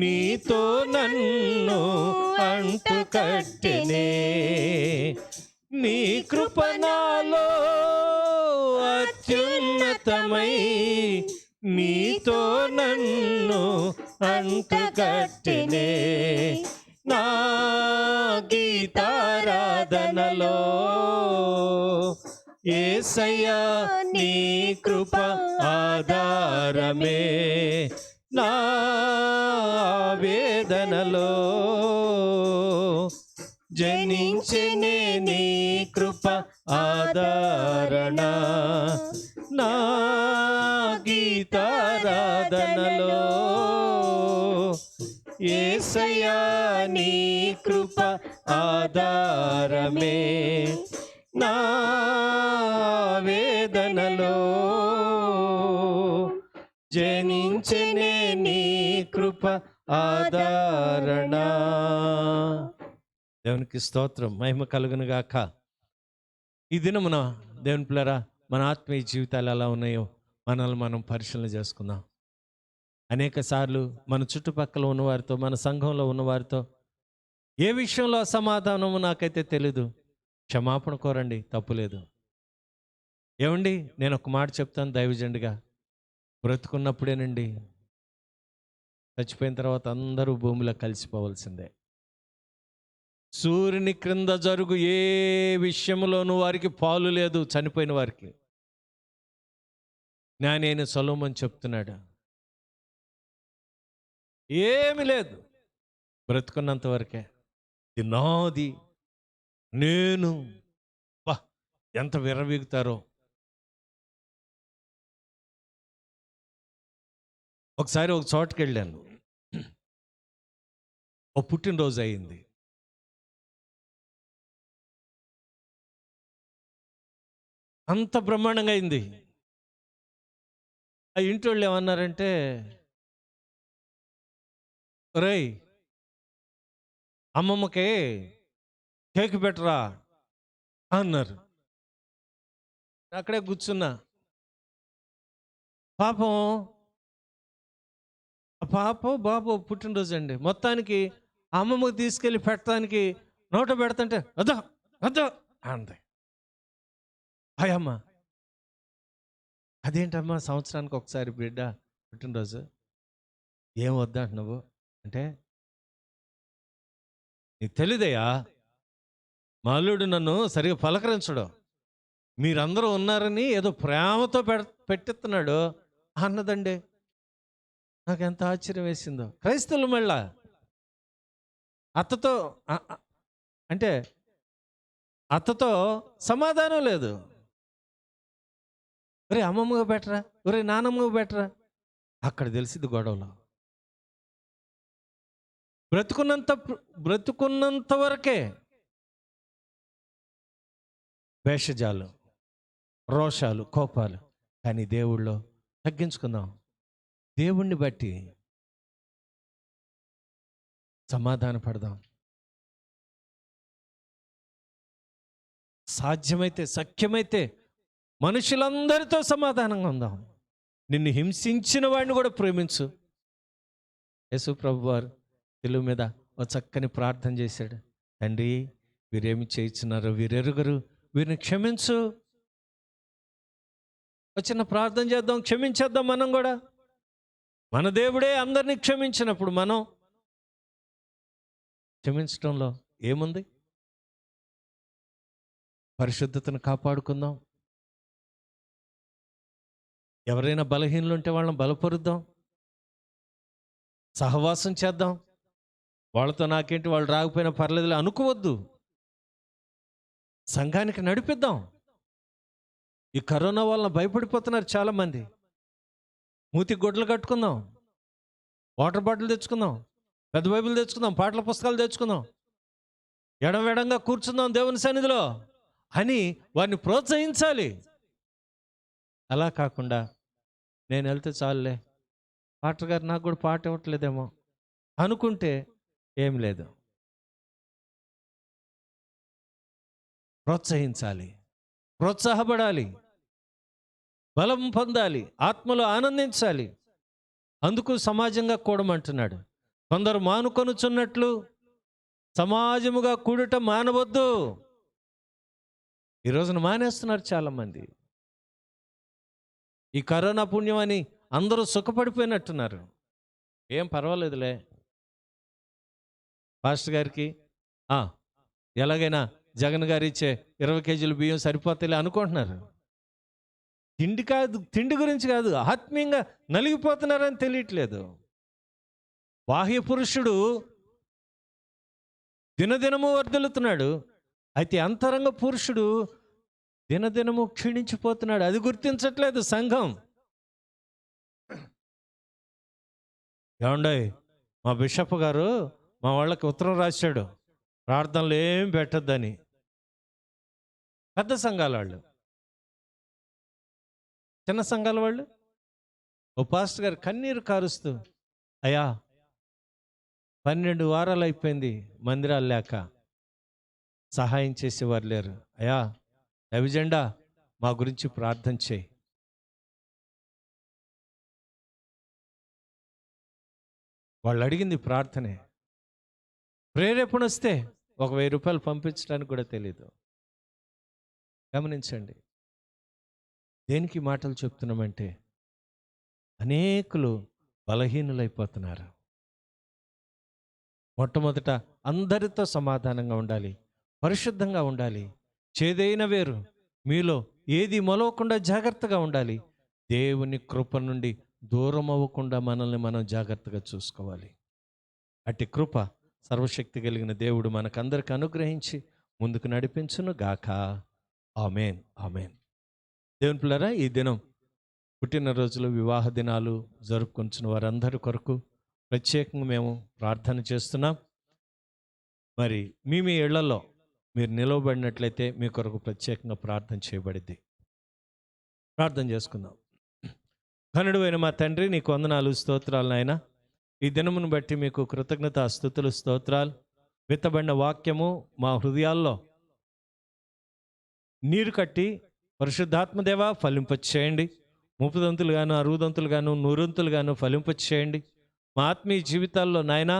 నీతో నన్ను అంటుకట్టెనే. నీ కృప నాలో అత్యున్నతమై నీతో నన్ను అంటుకట్టెనే. నా గీతారాధనలో యేసయ్యా నీ కృప ఆధారమే, నా వేదనలో జనించెనే నీ కృప ఆదరణ. నా గీతారాధనలో యేసయ్యా నీ కృప ఆధారమే, నా వేదనలో జనించెనే నీ కృప ఆదరణ. దేవునికి స్తోత్రం, మహిమ కలుగును గాక. ఈ దినమున దేవుని పిల్లరా, మన ఆత్మీయ జీవితాలు ఎలా ఉన్నాయో మనల్ని మనం పరిశీలన చేసుకుందాం. అనేక సార్లు మన చుట్టుపక్కల ఉన్నవారితో, మన సంఘంలో ఉన్నవారితో ఏ విషయంలో అసమాధానము నాకైతే తెలీదు, క్షమాపణ కోరండి, తప్పులేదు. ఏమండి, నేను ఒక మాట చెప్తాను దైవజనుడిగా, బ్రతుకున్నప్పుడేనండి, చచ్చిపోయిన తర్వాత అందరూ భూమిలో కలిసిపోవలసిందే. సూర్యుని క్రింద జరుగు ఏ విషయంలోనూ వారికి పాలు లేదు, చనిపోయిన వారికి. జ్ఞానైన సొలొమోను చెప్తున్నాడు, ఏమి లేదు, బ్రతుకున్నంత వరకే. ఇది నాది, నేను. బా, ఎంత విర్రవీగుతారో. ఒకసారి ఒక చోటుకి వెళ్ళాను, ఒక పుట్టినరోజు అయింది. అంత బ్రహ్మాండంగా అయింది. ఆ ఇంటి వాళ్ళు ఏమన్నారంటే, రేయ్ అమ్మమ్మకి కేక్ పెట్టరా అన్నారు. అక్కడే కూర్చున్నా. పాపం బాబు పుట్టినరోజు అండి. మొత్తానికి అమ్మమ్మకి తీసుకెళ్ళి పెట్టడానికి నోట పెడతంటే అదో అదో అంది. అయ్యమ్మ, అదేంటమ్మా సంవత్సరానికి ఒకసారి బిడ్డ పుట్టినరోజు, ఏం వద్దంటున్నావు అంటే, నీకు తెలీదయ్యా, మా అల్లుడు నన్ను సరిగా పలకరించడు, మీరందరూ ఉన్నారని ఏదో ప్రేమతో పెట్టిస్తున్నాడు అన్నదండి. నాకు ఎంత ఆశ్చర్యం వేసిందో. క్రైస్తవులు మళ్ళా అత్తతో అంటే అత్తతో సమాధానం లేదు. ఒరే అమ్మమ్మగా బెటరా, ఒరే నానమ్మగా బెటరా. అక్కడ తెలిసింది గొడవలో. బ్రతుకున్నంత వరకే వేషజాలు, రోషాలు, కోపాలు. కానీ దేవుళ్ళో తగ్గించుకుందాం. దేవుణ్ణి బట్టి సమాధాన పడదాం. సాధ్యమైతే, సఖ్యమైతే మనుషులందరితో సమాధానంగా ఉందాం. నిన్ను హింసించిన వాడిని కూడా ప్రేమించు. యేసు ప్రభు వారు తెలుగు మీద ఒక చక్కని ప్రార్థన చేశాడు. తండ్రి, వీరేమి చేయించున్నారో వీరెరుగరు, వీరిని క్షమించు. ఒక చిన్న ప్రార్థన చేద్దాం, క్షమించేద్దాం. మనం కూడా మన దేవుడే అందరినీ క్షమించినప్పుడు మనం క్షమించడంలో ఏముంది? పరిశుద్ధతను కాపాడుకుందాం. ఎవరైనా బలహీనులు ఉంటే వాళ్ళని బలపరుద్దాం, సహవాసం చేద్దాం. వాళ్ళతో నాకేంటి, వాళ్ళు రాకపోయినా పర్లేదులే అనుకోవద్దు. సంఘానికి నడిపిద్దాం. ఈ కరోనా వలన భయపడిపోతున్నారు చాలామంది. మూతికి గొడ్డలు కట్టుకుందాం, వాటర్ బాటిల్ తెచ్చుకుందాం, పెద్ద బైబిల్ తెచ్చుకుందాం, పాటల పుస్తకాలు తెచ్చుకుందాం, ఎడమెడంగా కూర్చుందాం దేవుని సన్నిధిలో అని వారిని ప్రోత్సహించాలి. అలా కాకుండా నేను వెళ్తే చాలులే, పాస్టర్ గారు నాకు కూడా పాట ఇవ్వట్లేదేమో అనుకుంటే ఏం లేదు. ప్రోత్సహించాలి, ప్రోత్సాహపడాలి, బలం పొందాలి, ఆత్మలో ఆనందించాలి. అందుకు సమాజంగా కూడమంటున్నాడు. కొందరు మానుకొనుచున్నట్లు సమాజముగా కూడట మానవద్దు. ఈ రోజున మానేస్తున్నారు చాలామంది. ఈ కరోనా పుణ్యం అని అందరూ సుఖపడిపోయినట్టున్నారు. ఏం పర్వాలేదులే, పాస్టర్ గారికి ఎలాగైనా జగన్ గారు ఇచ్చే 20 కేజీలు బియ్యం సరిపోతలే అనుకుంటున్నారు. తిండి గురించి కాదు, ఆత్మీయంగా నలిగిపోతున్నారని తెలియట్లేదు. బాహ్య పురుషుడు దినదినము వర్ధిల్లుతున్నాడు, అయితే అంతరంగ పురుషుడు దినదినము క్షీణించిపోతున్నాడు. అది గుర్తించట్లేదు సంఘం. ఏమండోయ్, మా బిషప్ గారు మా వాళ్ళకి ఉత్తరం రాశాడు, ప్రార్థనలు ఏం పెట్టద్దని. పెద్ద సంఘాల వాళ్ళు, చిన్న సంఘాల వాళ్ళు ఓ పాస్టర్ గారు కన్నీరు కారుస్తూ, అయ్యా 12 వారాలు అయిపోయింది మందిరాలు లేక, సహాయం చేసేవారు లేరు. అయ్యా అవిజెండా మా గురించి ప్రార్థన చేయి. వాళ్ళు అడిగింది ప్రార్థనే. ప్రేరేపణ వస్తే ఒక 1000 రూపాయలు పంపించడానికి కూడా తెలీదు. గమనించండి, దేనికి మాటలు చెప్తున్నామంటే అనేకులు బలహీనులైపోతున్నారు. మొట్టమొదట అందరితో సమాధానంగా ఉండాలి, పరిశుద్ధంగా ఉండాలి. చేదైన వేరు మీలో ఏది మొలవకుండా జాగ్రత్తగా ఉండాలి. దేవుని కృప నుండి దూరం అవ్వకుండా మనల్ని మనం జాగ్రత్తగా చూసుకోవాలి. అట్టి కృప సర్వశక్తి కలిగిన దేవుడు మనకందరికి అనుగ్రహించి ముందుకు నడిపించును గాక. ఆమేన్, ఆమేన్. దేవుని పిల్లరా, ఈ దినం పుట్టినరోజులు, వివాహ దినాలు జరుపుకుంటున్న వారందరి కొరకు ప్రత్యేకంగా మేము ప్రార్థన చేస్తున్నాం. మరి మీ ఇళ్లలో మీరు నిలవబడినట్లయితే మీ కొరకు ప్రత్యేకంగా ప్రార్థన చేయబడింది. ప్రార్థన చేసుకుందాం. ఘనుడైన మా తండ్రి, నీకు వందనాలు, స్తోత్రాలు నాయన. ఈ దినమును బట్టి మీకు కృతజ్ఞత, స్తుతులు, స్తోత్రాలు. విత్తబడిన వాక్యము మా హృదయాల్లో నీరు కట్టి పరిశుద్ధాత్మదేవ ఫలింపచేయండి. 30 గాను 60 గాను 100 గాను ఫలింపచేయండి. మా ఆత్మీయ జీవితాల్లో నాయన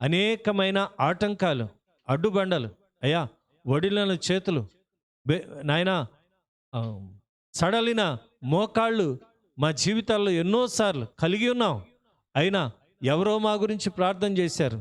అనేకమైన ఆటంకాలు, అడ్డుబండలు, అయ్యా వడిలిన చేతులు, నాయన సడలిన మోకాళ్ళు మా జీవితాల్లో ఎన్నోసార్లు కలిగి ఉన్నాం. అయినా ఎవరో మా గురించి ప్రార్థన చేశారు.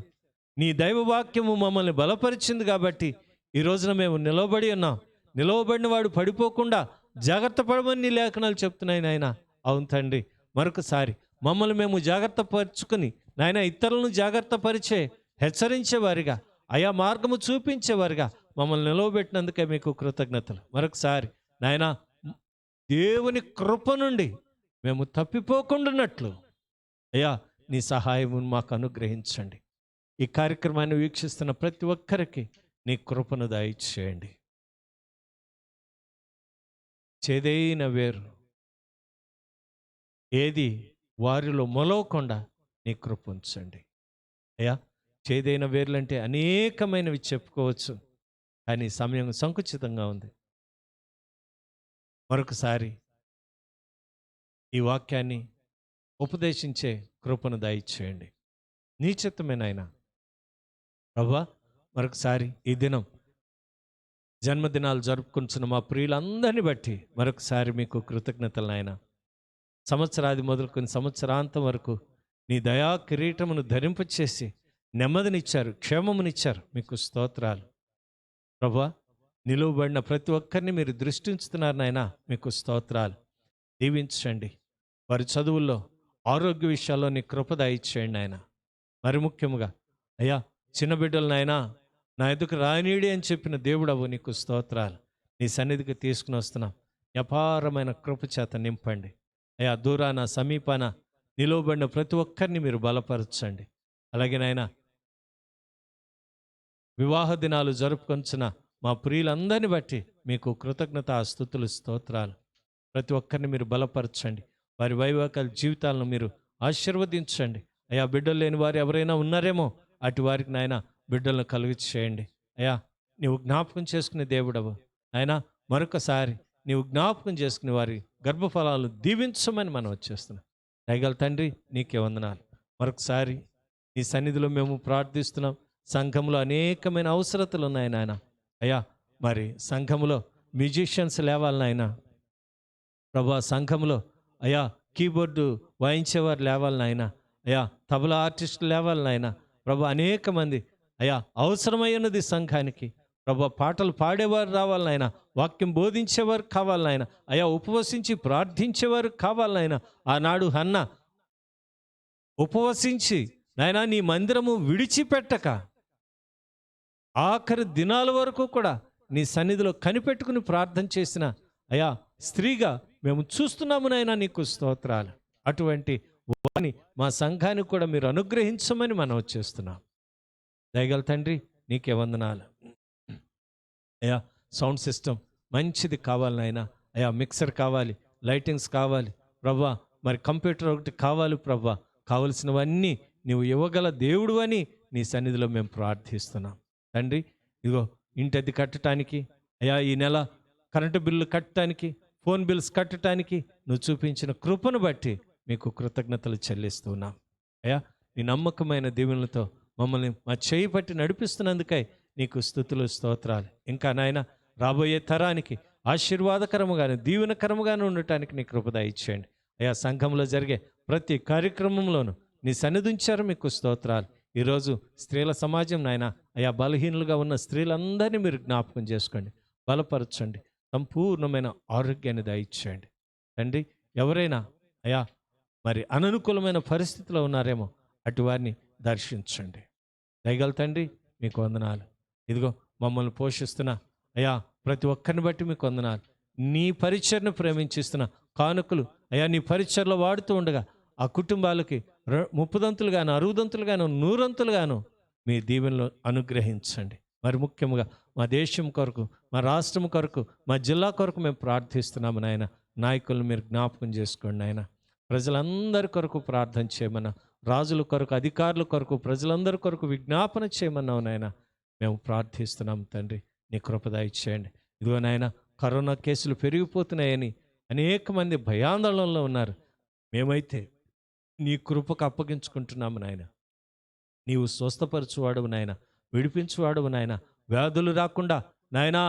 నీ దైవవాక్యము మమ్మల్ని బలపరిచింది కాబట్టి ఈ రోజున మేము నిలవబడి ఉన్నాం. నిలవబడిన వాడు పడిపోకుండా జాగ్రత్త పడమని నీ లేఖనాలు చెప్తున్నాయి నాయన. అవును తండ్రి, మరొకసారి మమ్మల్ని మేము జాగ్రత్త పరుచుకుని నాయన ఇతరులను జాగ్రత్త పరిచే హెచ్చరించేవారిగా, ఆయా మార్గము చూపించేవారిగా మమ్మల్ని నిలవబెట్టినందుకే మీకు కృతజ్ఞతలు. మరొకసారి నాయన దేవుని కృప నుండి మేము తప్పిపోకుండానట్లు అయ్యా నీ సహాయము మాకు అనుగ్రహించండి. ఈ కార్యక్రమాన్ని వీక్షిస్తున్న ప్రతి ఒక్కరికి నీ కృపను దయచేయండి. చేదైన వేరు ఏది వారిలో మొలవకుండా నీ కృప ఉంచండి అయ్యా. చేదైన వేర్లంటే అనేకమైనవి చెప్పుకోవచ్చు, కానీ సమయం సంకుచితంగా ఉంది. మరొకసారి ఈ వాక్యాన్ని ఉపదేశించే కృపను దయచేయండి. నీ చిత్తమే నాయనా. ప్రభువా, మరొకసారి ఈ దినం జన్మదినాలు జరుపుకుంటున్న మా ప్రియులందరినీ బట్టి మరొకసారి మీకు కృతజ్ఞతలు నాయనా. సంవత్సరాది మొదలుకొని సంవత్సరాంతం వరకు నీ దయా కిరీటమును ధరింపచేసి నెమ్మదినిచ్చారు, క్షేమమునిచ్చారు. మీకు స్తోత్రాలు ప్రభువా. నిలువబడిన ప్రతి ఒక్కరిని మీరు దృష్టించుతున్నారు నాయనా, మీకు స్తోత్రాలు. దీవించండి. వారి చదువుల్లో, ఆరోగ్య విషయాల్లో నీ కృప దయచేయండి ఆయన. మరి ముఖ్యంగా అయ్యా, చిన్న బిడ్డలు నాయనా నా ఎదుకు రానీడి అని చెప్పిన దేవుడవు నీకు స్తోత్రాలు. నీ సన్నిధికి తీసుకుని వస్తున్నాం. అపారమైన కృప చేత నింపండి అయ్యా. దూరాన సమీపాన నిలువబడిన ప్రతి ఒక్కరిని మీరు బలపరచండి. అలాగే నాయనా, వివాహ దినాలు జరుపుకొంచిన మా ప్రియులందరిని బట్టి మీకు కృతజ్ఞత స్తుతులు స్తోత్రాలు. ప్రతి ఒక్కరిని మీరు బలపరచండి. వారి వైవాహిక జీవితాలను మీరు ఆశీర్వదించండి అయ్యా. బిడ్డలు లేని వారు ఎవరైనా ఉన్నారేమో అటు వారికి నాయన బిడ్డలను కలుగ చేయండి అయ్యా. నీవు జ్ఞాపకం చేసుకునే దేవుడవు నాయన. మరొకసారి నీవు జ్ఞాపకం చేసుకునే వారి గర్భఫలాలు దీవించమని మనం వచ్చేస్తున్నాం. దయగల తండ్రి, నీకే వందనాలు. మరొకసారి నీ సన్నిధిలో మేము ప్రార్థిస్తున్నాం. సంఘంలో అనేకమైన అవసరతలు ఉన్నాయి నాయన అయ్యా. మరి సంఘంలో మ్యూజిషియన్స్ లేవాలి నాయన ప్రభా. సంఘంలో అయ్యా కీబోర్డు వాయించేవారు లేవాలి నాయన అయ్యా. తబలా ఆర్టిస్టులు లేవాలి నాయన ప్రభా. అనేక మంది అయ్యా అవసరమైనది సంఘానికి ప్రభా. పాటలు పాడేవారు రావాలి నాయన. వాక్యం బోధించేవారు కావాలి నాయన అయ్యా. ఉపవసించి ప్రార్థించేవారు కావాలి నాయన. ఆనాడు హన్న ఉపవసించి నాయన నీ మందిరము విడిచిపెట్టక ఆఖరి దినాల వరకు కూడా నీ సన్నిధిలో కనిపెట్టుకుని ప్రార్థన చేసిన అయ్యా స్త్రీగా మేము చూస్తున్నాము నాయన. నీకు స్తోత్రాలు. అటువంటి వారిని మా సంఘానికి కూడా మీరు అనుగ్రహించమని మనం వచ్చేస్తున్నాం. దయగల తండ్రి, నీకే వందనాలు అయ్యా. సౌండ్ సిస్టమ్ మంచిది కావాలి నాయన అయ్యా. మిక్సర్ కావాలి, లైటింగ్స్ కావాలి ప్రభా. మరి కంప్యూటర్ ఒకటి కావాలి ప్రభా. కావలసినవన్నీ నీవు ఇవ్వగల దేవుడు అని నీ సన్నిధిలో మేము ప్రార్థిస్తున్నాం తండ్రి. ఇదిగో ఇంటి అద్దె కట్టడానికి అయ్యా, ఈ నెల కరెంటు బిల్లు కట్టడానికి, ఫోన్ బిల్స్ కట్టడానికి నువ్వు చూపించిన కృపను బట్టి మీకు కృతజ్ఞతలు చెల్లిస్తున్నాం అయ్యా. నీ నమ్మకమైన దీవెనలతో మమ్మల్ని మా చేయి పట్టి నడిపిస్తున్నందుకై నీకు స్తుతులు స్తోత్రాలు. ఇంకా నాయన రాబోయే తరానికి ఆశీర్వాదకరముగాను దీవెనకరముగాను ఉండటానికి నీ కృప దయచేయండి అయ్యా. సంఘంలో జరిగే ప్రతి కార్యక్రమంలోనూ నీ సన్నిధించారు, మీకు స్తోత్రాలు. ఈరోజు స్త్రీల సమాజం నాయన అయ్యా, బలహీనులుగా ఉన్న స్త్రీలందరినీ మీరు జ్ఞాపకం చేసుకోండి, బలపరచండి, సంపూర్ణమైన ఆరోగ్యాన్ని దయచేయండి తండ్రి. ఎవరైనా అయ్యా మరి అననుకూలమైన పరిస్థితిలో ఉన్నారేమో అటు వారిని దర్శించండి. దయగల తండ్రి, మీకు వందనాలు. ఇదిగో మమ్మల్ని పోషిస్తున్న అయ్యా ప్రతి ఒక్కరిని బట్టి మీకు వందనాలు. నీ పరిచయను ప్రేమించిస్తున్న కానుకలు అయ్యా నీ పరిచయలో వాడుతూ ఉండగా ఆ కుటుంబాలకి 30దంతులుగాను 60దంతులుగాను 100ంతులుగాను మీ దీవెనలో అనుగ్రహించండి. మరి ముఖ్యంగా మా దేశం కొరకు, మా రాష్ట్రం కొరకు, మా జిల్లా కొరకు మేము ప్రార్థిస్తున్నాము నాయన. నాయకులను మీరు జ్ఞాపకం చేసుకోండి నాయన. ప్రజలందరి కొరకు ప్రార్థన చేయమన్నా, రాజుల కొరకు, అధికారుల కొరకు, ప్రజలందరి కొరకు విజ్ఞాపన చేయమన్నావు నాయన. మేము ప్రార్థిస్తున్నాము తండ్రి, నీ కృప దయచేయండి. ఇదిగో నాయన, కరోనా కేసులు పెరిగిపోతున్నాయని అనేక మంది భయాందోళనలో ఉన్నారు. మేమైతే నీ కృపకు అప్పగించుకుంటున్నాము నాయన. నీవు స్వస్థపరచువాడువు నాయన, విడిపించువాడువు నాయన. వ్యాధులు రాకుండా నాయనా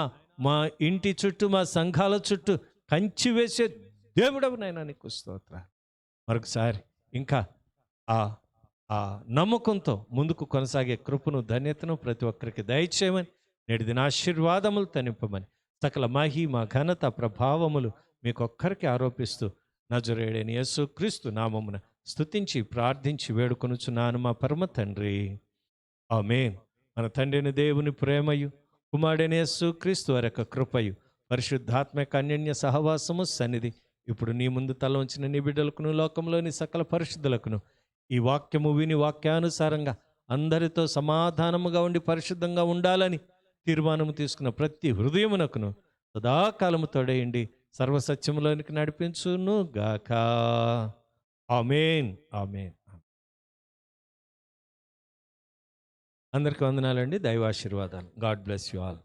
మా ఇంటి చుట్టూ, మా సంఘాల చుట్టూ కంచి వేసే దేవుడవు నాయన, నీకు స్తోత్రాలు. మరొకసారి ఇంకా ఆ నమ్మకంతో ముందుకు కొనసాగే కృపను, ధన్యతను ప్రతి ఒక్కరికి దయచేయమని, నేటి దిన ఆశీర్వాదములు తనింపమని, సకల మహిమ ఘనత ప్రభావములు మీకొక్కరికి ఆరోపిస్తూ నజరేయుడైన యేసుక్రీస్తు నామమున స్తుతించి ప్రార్థించి వేడుకొనుచున్నాను మా పరమ తండ్రి, ఆమేన్. మన తండ్రిని దేవుని ప్రేమయు, కుమారుడైన యేసుక్రీస్తు వారి యొక్క కృపయు, పరిశుద్ధాత్మక అన్యోన్య సహవాసము సన్నిధి ఇప్పుడు నీ ముందు తల ఉంచిన నీ బిడ్డలకును, లోకంలోని సకల పరిశుద్ధులకును, ఈ వాక్యము విని వాక్యానుసారంగా అందరితో సమాధానముగా ఉండి పరిశుద్ధంగా ఉండాలని తీర్మానము తీసుకున్న ప్రతి హృదయమునకును సదాకాలము తోడేయండి, సర్వసత్యములోనికి నడిపించును గాక. ఆమేన్, ఆమేన్. అందరికీ వందనాలండి. దైవాశీర్వాదాలు. God bless you all.